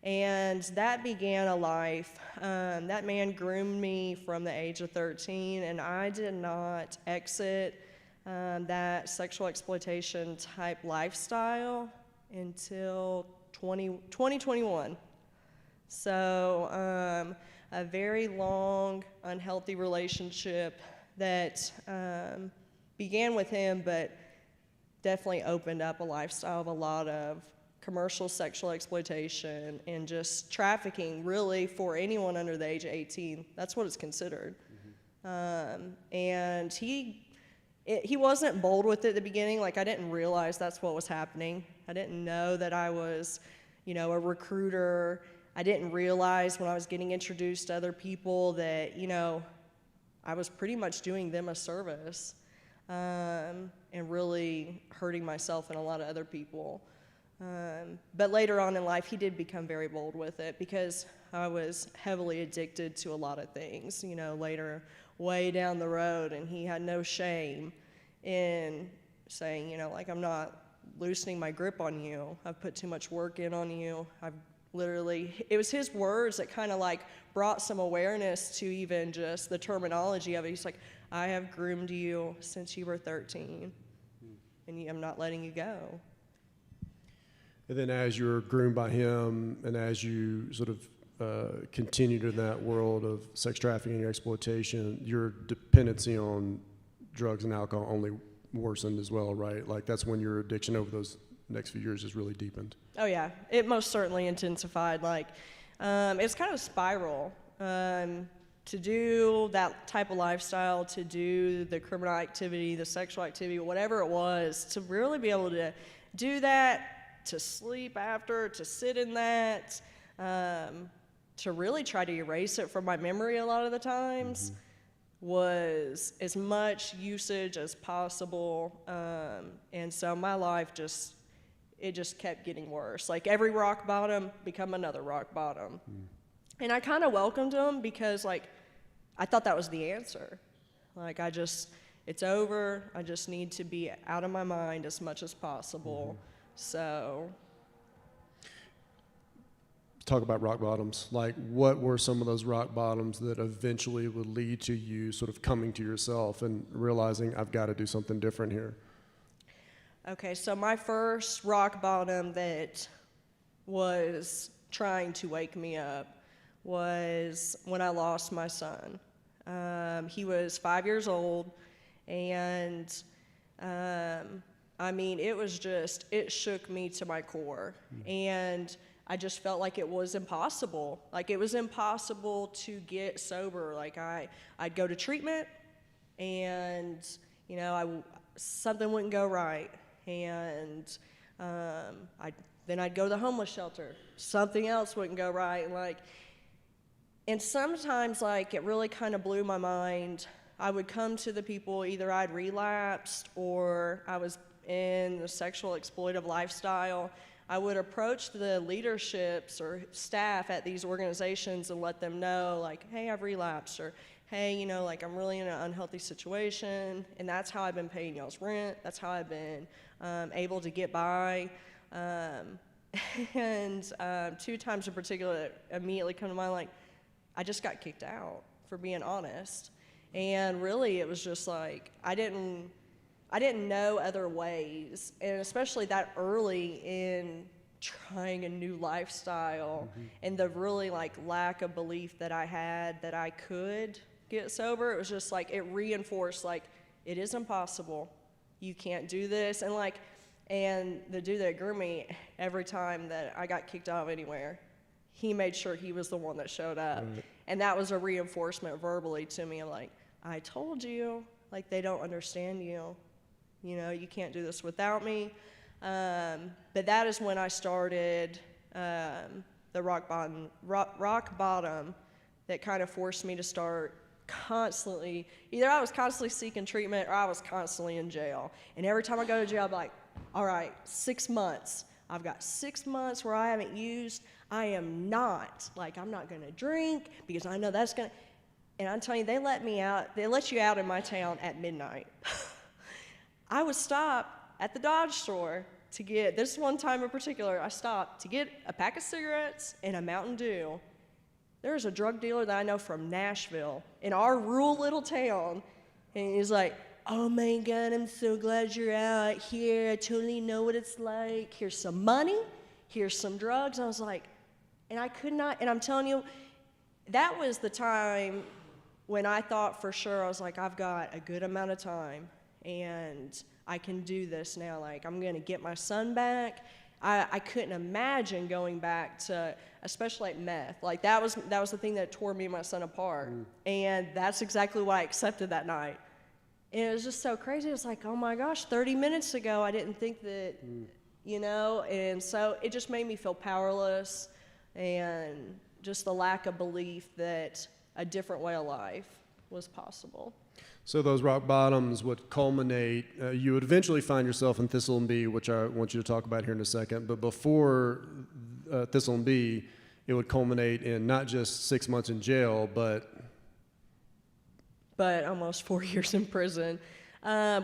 And that began a life. That man groomed me from the age of 13, and I did not exit that sexual exploitation type lifestyle until 2021. So a very long, unhealthy relationship that began with him, but definitely opened up a lifestyle of a lot of commercial sexual exploitation and just trafficking, really, for anyone under the age of 18. That's what it's considered. And he wasn't bold with it at the beginning. Like, I didn't realize that's what was happening. I didn't know that I was, a recruiter. I didn't realize when I was getting introduced to other people that, I was pretty much doing them a service and really hurting myself and a lot of other people. But later on in life, he did become very bold with it because I was heavily addicted to a lot of things, later, way down the road, and he had no shame in saying, I'm not loosening my grip on you. I've put too much work in on you. It was his words that kind of like brought some awareness to even just the terminology of it. He's like, I have groomed you since you were 13, and I'm not letting you go. And then as you're groomed by him and as you sort of continued in that world of sex trafficking and exploitation, your dependency on drugs and alcohol only worsened as well, right? Like, that's when your addiction over those next few years has really deepened. Oh yeah, it most certainly intensified. Like, it's kind of a spiral. To do that type of lifestyle, to do the criminal activity, the sexual activity, whatever it was, to really be able to do that, to sleep after, to sit in that, to really try to erase it from my memory a lot of the times, was as much usage as possible. And so my life just kept getting worse. Like, every rock bottom become another rock bottom. And I kind of welcomed them because, like, I thought that was the answer. Like, it's over. I just need to be out of my mind as much as possible. So. Talk about rock bottoms. Like, what were some of those rock bottoms that eventually would lead to you sort of coming to yourself and realizing, I've got to do something different here? Okay, so my first rock bottom that was trying to wake me up was when I lost my son. He was 5 years old, and it shook me to my core. And I just felt like it was impossible. Like, it was impossible to get sober. Like, I'd go to treatment, and, something wouldn't go right. And then I'd go to the homeless shelter. Something else wouldn't go right. And sometimes, it really kind of blew my mind. I would come to the people, either I'd relapsed or I was in the sexual exploitive lifestyle. I would approach the leaderships or staff at these organizations and let them know, hey, I've relapsed, or hey, I'm really in an unhealthy situation, and that's how I've been paying y'all's rent. That's how I've been able to get by. And 2 times in particular that immediately come to mind, like, I just got kicked out, for being honest. And really, it was just like, I didn't know other ways, and especially that early in trying a new lifestyle, and the really like lack of belief that I had that I could get sober. It was just like, it reinforced like, it is impossible. You can't do this. And the dude that grew me, every time that I got kicked out of anywhere, he made sure he was the one that showed up. Right. And that was a reinforcement verbally to me of like, I told you, like, they don't understand you. You know, you can't do this without me. But that is when I started the rock bottom that kind of forced me to start constantly, either I was constantly seeking treatment or I was constantly in jail. And every time I go to jail, I'm like, all right, 6 months. I've got 6 months where I haven't used. I am not, like, I'm not going to drink because I know that's going to, and I'm telling you, they let me out. They let you out in my town at midnight. I would stop at the Dodge store to get, this one time in particular, I stopped to get a pack of cigarettes and a Mountain Dew. There's a drug dealer that I know from Nashville in our rural little town, and he's like, oh my God, I'm so glad you're out here. I totally know what it's like. Here's some money, here's some drugs. I was like, and I could not, and I'm telling you, that was the time when I thought for sure, I was like, I've got a good amount of time, and I can do this now. Like, I'm gonna get my son back. I couldn't imagine going back to, especially like meth. Like, that was the thing that tore me and my son apart. And that's exactly what I accepted that night. And it was just so crazy. It was like, oh my gosh, 30 minutes ago, I didn't think that, you know, and so it just made me feel powerless and just the lack of belief that a different way of life was possible. So those rock bottoms would culminate, you would eventually find yourself in Thistle and Bee, which I want you to talk about here in a second, but before Thistle and Bee, it would culminate in not just 6 months in jail, but almost 4 years in prison,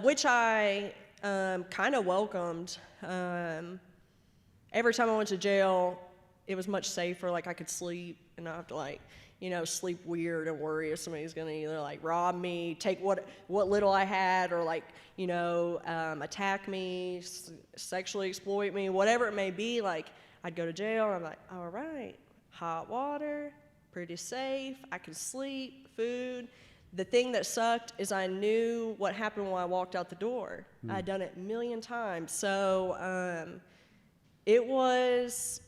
which I kind of welcomed. Every time I went to jail, it was much safer. Like, I could sleep and not have to, like, you know, sleep weird and worry if somebody's gonna either like rob me, take what little I had, or like, you know, attack me, sexually exploit me, whatever it may be. Like, I'd go to jail and I'm like, all right, hot water, pretty safe, I can sleep, food. The thing that sucked is I knew what happened when I walked out the door. I'd done it a million times. So it was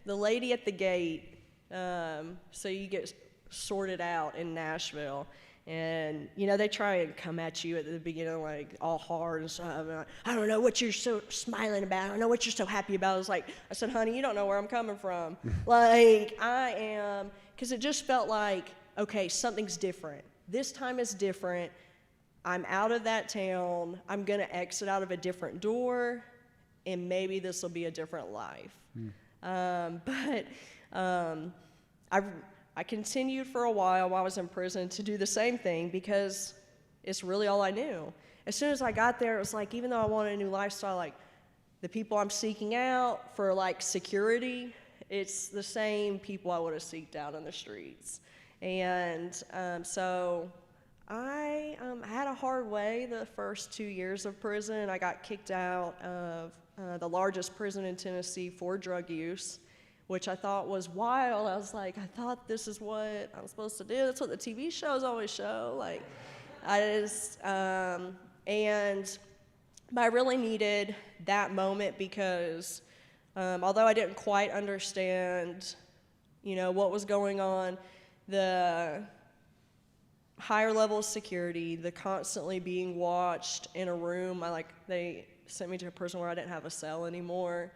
the lady at the gate. So you get sorted out in Nashville, and you know, they try and come at you at the beginning like all hard and stuff. And I don't know what you're so smiling about. I don't know what you're so happy about. It's like, I said, honey, you don't know where I'm coming from. Like, I am, because it just felt like, okay, something's different. This time is different. I'm out of that town. I'm gonna exit out of a different door, and maybe this will be a different life. I continued for a while I was in prison to do the same thing because it's really all I knew. As soon as I got there, it was like, even though I wanted a new lifestyle, like, the people I'm seeking out for like security, it's the same people I would have seeked out in the streets. And so I had a hard way the first 2 years of prison. I got kicked out of the largest prison in Tennessee for drug use, which I thought was wild. I was like, I thought this is what I'm supposed to do. That's what the TV shows always show. Like, I just, but I really needed that moment because although I didn't quite understand, you know, what was going on, the higher level of security, the constantly being watched in a room, they sent me to a prison where I didn't have a cell anymore.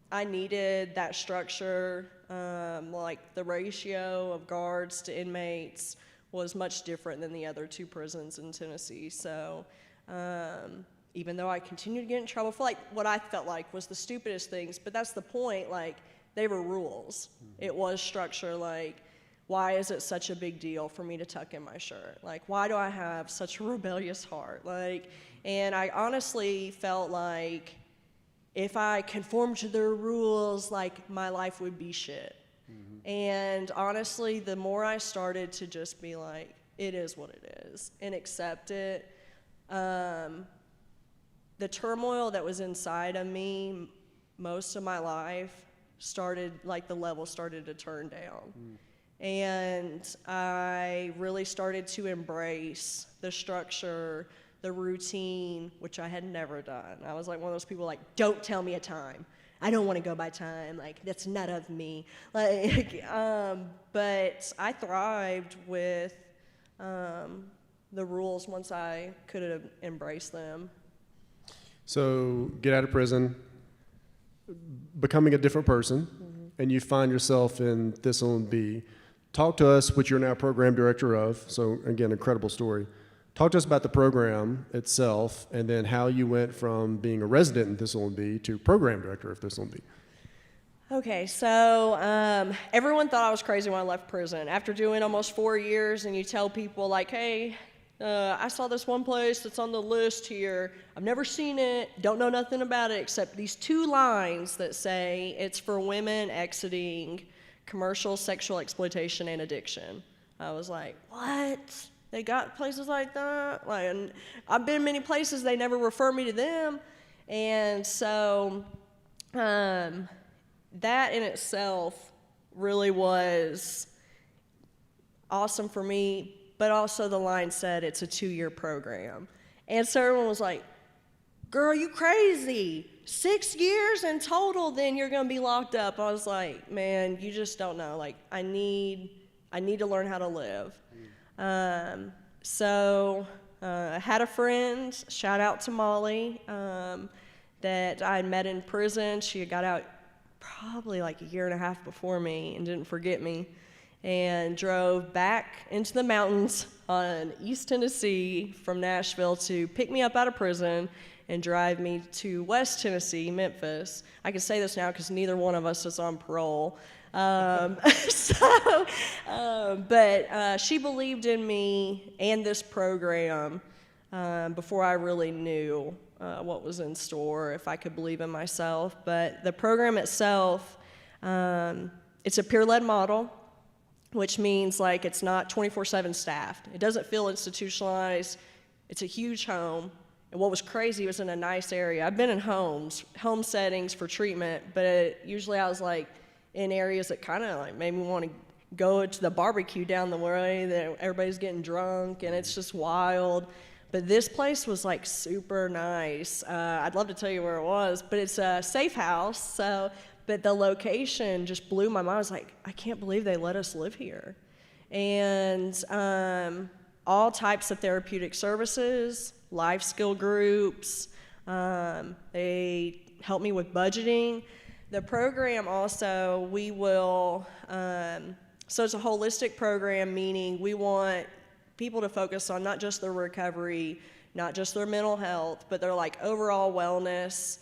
I needed that structure. Like, the ratio of guards to inmates was much different than the other 2 prisons in Tennessee. So even though I continued to get in trouble for like what I felt like was the stupidest things, but that's the point, like, they were rules. It was structure. Like, why is it such a big deal for me to tuck in my shirt? Like, why do I have such a rebellious heart? Like, and I honestly felt like if I conform to their rules, like my life would be shit. And honestly, the more I started to just be like, it is what it is, and accept it, the turmoil that was inside of me most of my life started, like the level started to turn down. And I really started to embrace the structure, the routine, which I had never done. I was like one of those people like, don't tell me a time. I don't want to go by time. Like, that's not of me. Like, but I thrived with the rules once I could have embraced them. So get out of prison, becoming a different person, and you find yourself in Thistle and B. Talk to us, which you're now program director of. So again, incredible story. Talk to us about the program itself, and then how you went from being a resident in Thistle and B to program director of Thistle and B. Okay, so everyone thought I was crazy when I left prison. After doing almost 4 years, and you tell people like, hey, I saw this one place that's on the list here. I've never seen it, don't know nothing about it, except these 2 lines that say it's for women exiting commercial sexual exploitation and addiction. I was like, what? They got places like that? Like, and I've been many places, they never refer me to them. And so that in itself really was awesome for me, but also the line said it's a 2-year program. And so everyone was like, girl, you crazy. 6 years in total, then you're gonna be locked up. I was like, man, you just don't know. Like, I need to learn how to live. So I had a friend, shout out to Molly, that I had met in prison. She had got out probably like 1.5 years before me and didn't forget me, and drove back into the mountains on East Tennessee from Nashville to pick me up out of prison and drive me to West Tennessee, Memphis. I can say this now because neither one of us is on parole. But she believed in me and this program before I really knew what was in store, if I could believe in myself. But the program itself, it's a peer-led model, which means like it's not 24/7 staffed. It doesn't feel institutionalized. It's a huge home. And what was crazy, it was in a nice area. I've been in home settings for treatment, but usually I was like in areas that kind of like made me want to go to the barbecue down the way that everybody's getting drunk and it's just wild. But this place was like super nice. I'd love to tell you where it was, but it's a safe house. So, but the location just blew my mind. I was like, I can't believe they let us live here. And all types of therapeutic services, life skill groups. They help me with budgeting. The program also, we will, so it's a holistic program, meaning we want people to focus on not just their recovery, not just their mental health, but their like overall wellness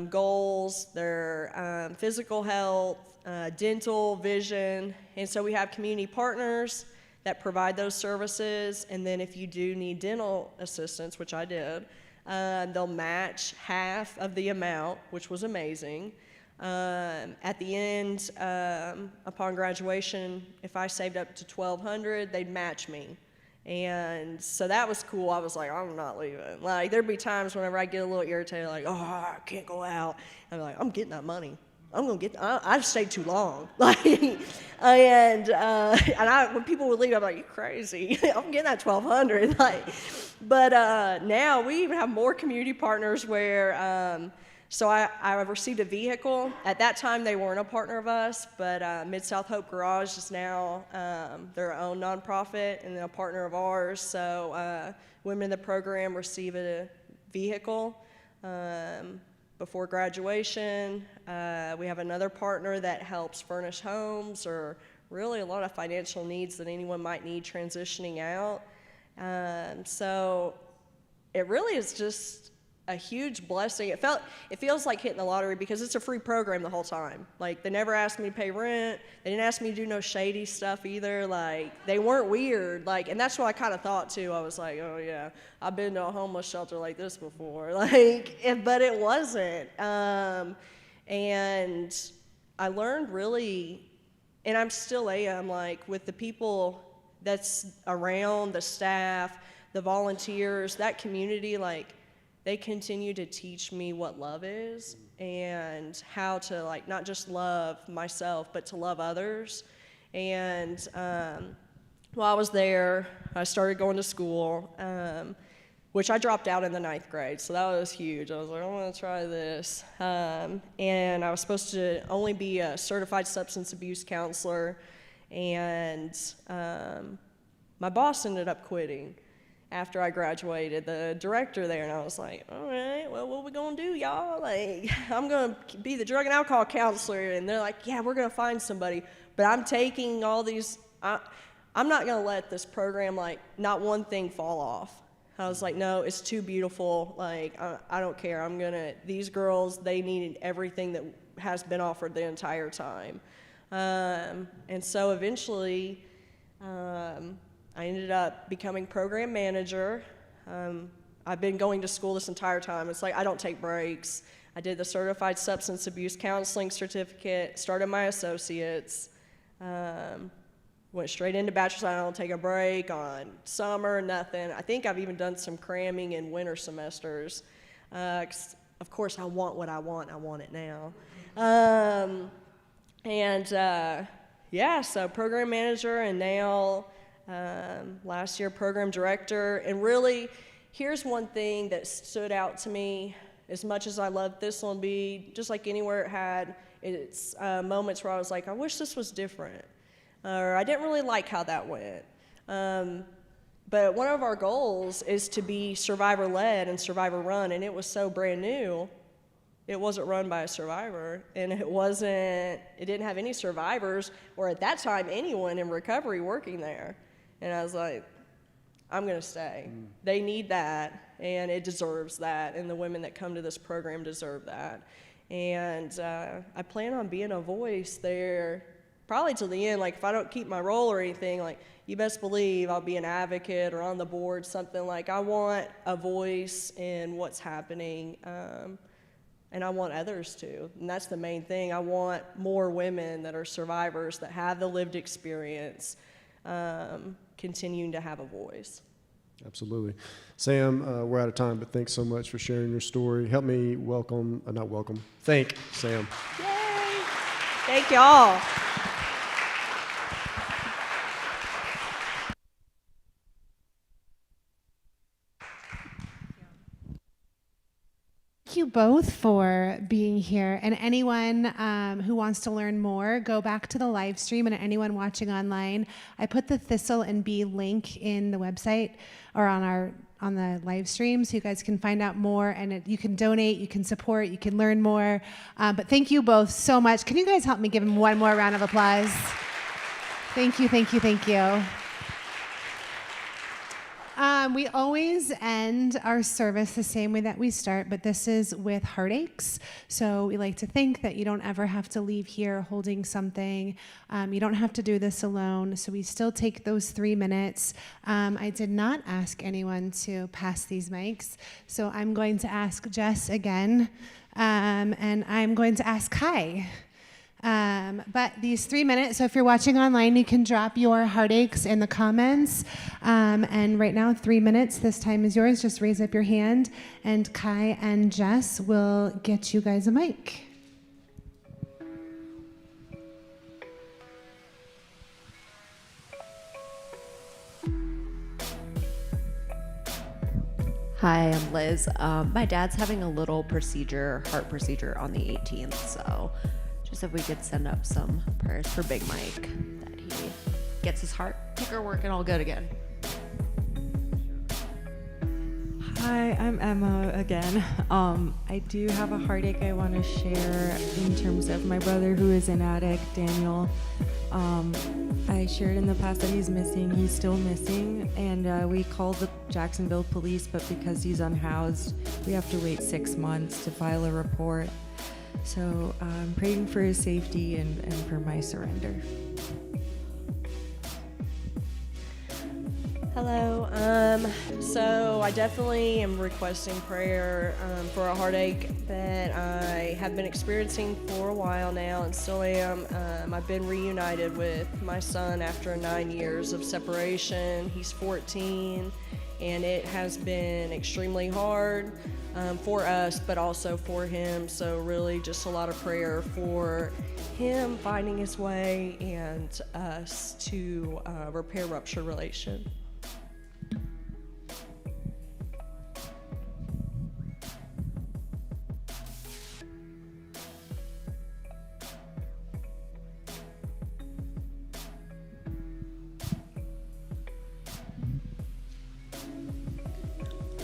goals, their physical health, dental, vision. And so we have community partners that provide those services. And then if you do need dental assistance, which I did, they'll match half of the amount, which was amazing. At the end, upon graduation, if I saved up to $1,200, they'd match me. And so that was cool. I was like, I'm not leaving. Like, there'd be times whenever I get a little irritated, like, oh, I can't go out. I'm like, I'm getting that money. I've stayed too long. Like, when people would leave, I'm like, you crazy. I'm getting that $1,200. Like, but now we even have more community partners where, so I received a vehicle. At that time, they weren't a partner of us, but Mid-South Hope Garage is now their own nonprofit and a partner of ours. So women in the program receive a vehicle before graduation. We have another partner that helps furnish homes or really a lot of financial needs that anyone might need transitioning out. So it really is just a huge blessing. It feels like hitting the lottery because it's a free program the whole time. Like, they never asked me to pay rent. They didn't ask me to do no shady stuff either. Like, they weren't weird. Like, and that's what I kind of thought too. I was like, oh yeah, I've been to a homeless shelter like this before. Like, but it wasn't. And I learned really, and I'm still am, like, with the people that's around, the staff, the volunteers, that community, like, they continue to teach me what love is and how to, like, not just love myself, but to love others. And while I was there, I started going to school, which I dropped out in the 9th grade, so that was huge. I was like, I want to try this. And I was supposed to only be a certified substance abuse counselor, and my boss ended up quitting after I graduated, the director there, and I was like, all right, well, what we gonna do, y'all? Like, I'm gonna be the drug and alcohol counselor, and they're like, yeah, we're gonna find somebody, but I'm taking all these, I'm not gonna let this program, like, not one thing fall off. I was like, no, it's too beautiful, like, I don't care, these girls, they needed everything that has been offered the entire time. And so eventually, I ended up becoming program manager. I've been going to school this entire time. It's like I don't take breaks. I did the certified substance abuse counseling certificate, started my associates, went straight into bachelor's. I don't take a break on summer, nothing. I think I've even done some cramming in winter semesters. 'Cause of course, I want what I want it now. Yeah, so program manager, and now last year program director. And really, here's one thing that stood out to me. As much as I loved Thistle and Bee, just like anywhere it had its moments where I was like, I wish this was different, or I didn't really like how that went. But one of our goals is to be survivor-led and survivor-run, and it was so brand new. It wasn't run by a survivor, and it didn't have any survivors, or at that time, anyone in recovery working there. And I was like, I'm gonna stay. They need that, and it deserves that, and the women that come to this program deserve that. And I plan on being a voice there, probably till the end. Like, if I don't keep my role or anything, like, you best believe I'll be an advocate or on the board, something. Like, I want a voice in what's happening, and I want others to. And that's the main thing. I want more women that are survivors, that have the lived experience, continuing to have a voice. Absolutely. Sam, we're out of time, but thanks so much for sharing your story. Help me thank Sam. Yay! Thank y'all. Thank you both for being here. And anyone who wants to learn more, go back to the live stream. And anyone watching online, I put the Thistle and Bee link in the website or on the live stream, so you guys can find out more. And you can donate, you can support, you can learn more. But thank you both so much. Can you guys help me give them one more round of applause? Thank you, thank you, thank you. We always end our service the same way that we start, but this is with heartaches. So we like to think that you don't ever have to leave here holding something. You don't have to do this alone. So we still take those 3 minutes. I did not ask anyone to pass these mics. So I'm going to ask Jess again, and I'm going to ask Kai. But these 3 minutes, so if you're watching online, you can drop your heartaches in the comments. And right now, 3 minutes, this time is yours. Just raise up your hand, and Kai and Jess will get you guys a mic. Hi, I'm Liz. My dad's having a little heart procedure on the 18th, so just if we could send up some prayers for Big Mike, that he gets his heart ticker working all good again. Hi, I'm Emma again. I do have a heartache I want to share in terms of my brother who is an addict, Daniel. I shared in the past that he's missing. He's still missing, and we called the Jacksonville police, but because he's unhoused, we have to wait 6 months to file a report. So I'm praying for his safety and for my surrender. Hello. So I definitely am requesting prayer for a heartache that I have been experiencing for a while now and still am. I've been reunited with my son after 9 years of separation. He's 14, and it has been extremely hard for us, but also for him. So really just a lot of prayer for him finding his way and us to repair ruptured relation.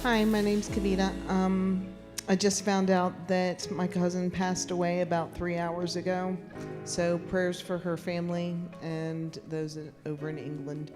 Hi, my name's Kavita. I just found out that my cousin passed away about 3 hours ago. So prayers for her family and those over in England.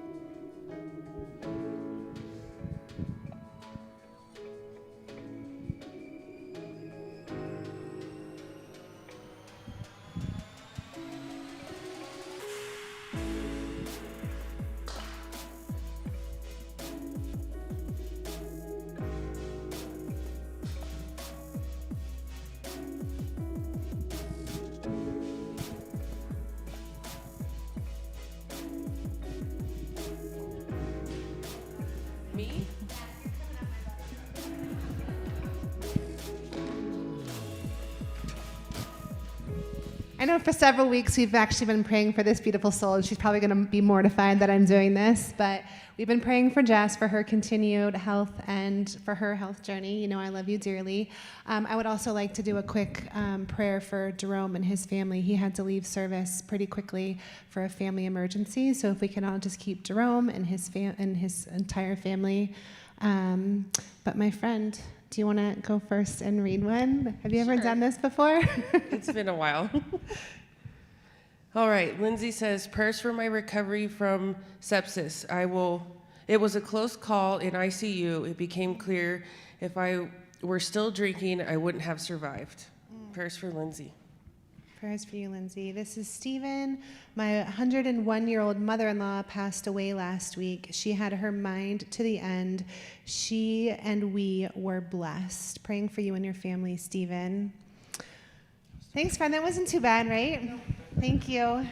Me? I know for several weeks we've actually been praying for this beautiful soul, and she's probably going to be mortified that I'm doing this, but we've been praying for Jess for her continued health and for her health journey. You know, I love you dearly. I would also like to do a quick prayer for Jerome and his family. He had to leave service pretty quickly for a family emergency, so if we can all just keep Jerome and his entire family. But my friend, do you want to go first and read one? Have you ever done this before? It's been a while. All right, Lindsay says, prayers for my recovery from sepsis. It was a close call in ICU. It became clear if I were still drinking, I wouldn't have survived. Prayers for Lindsay. Prayers for you, Lindsay. This is Stephen. My 101-year-old mother-in-law passed away last week. She had her mind to the end. She and we were blessed. Praying for you and your family, Stephen. Thanks, friend. That wasn't too bad, right? No. Thank you.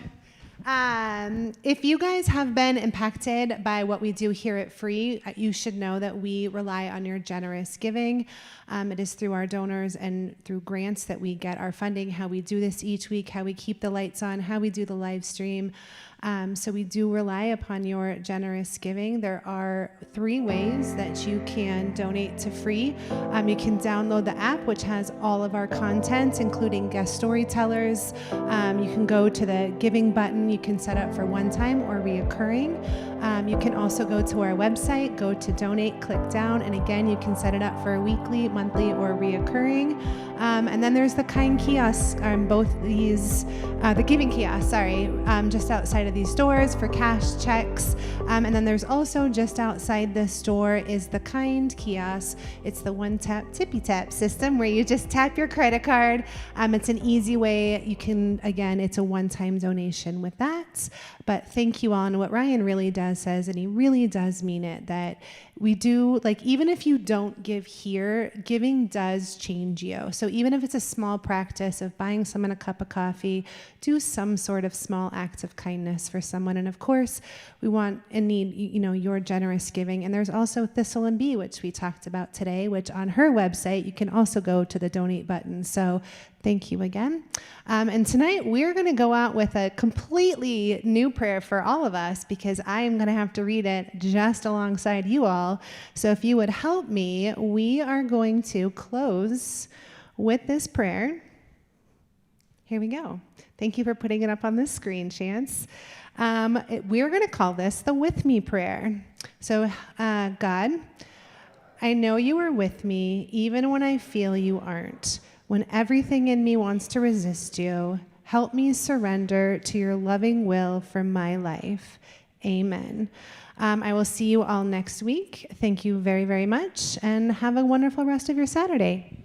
If you guys have been impacted by what we do here at Free, you should know that we rely on your generous giving. It is through our donors and through grants that we get our funding, how we do this each week, how we keep the lights on, how we do the live stream. So we do rely upon your generous giving. There are 3 ways that you can donate to Free. You can download the app, which has all of our content, including guest storytellers. You can go to the giving button. You can set up for one time or reoccurring. You can also go to our website, go to donate, click down, and again, you can set it up for a weekly, monthly, or reoccurring. And then there's the kind kiosk, both these, the giving kiosk, just outside of these doors for cash checks. And then there's also just outside this door is the kind kiosk. It's the one-tap tippy-tap system where you just tap your credit card. It's an easy way. You can, again, it's a one-time donation with that. But thank you all. And what Ryan really does says, and he really does mean it, that we do, like, even if you don't give here, giving does change you. So even if it's a small practice of buying someone a cup of coffee, do some sort of small act of kindness for someone. And of course, we want and need, your generous giving. And there's also Thistle and Bee, which we talked about today, which on her website, you can also go to the donate button. So thank you again. And tonight we're going to go out with a completely new prayer for all of us, because I am going to have to read it just alongside you all. So if you would help me, we are going to close with this prayer. Here we go. Thank you for putting it up on the screen, Chance. We're going to call this the With Me prayer. So, God, I know you are with me even when I feel you aren't. When everything in me wants to resist you, Help me surrender to your loving will for my life. Amen. I will see you all next week. Thank you very, very much, and have a wonderful rest of your Saturday.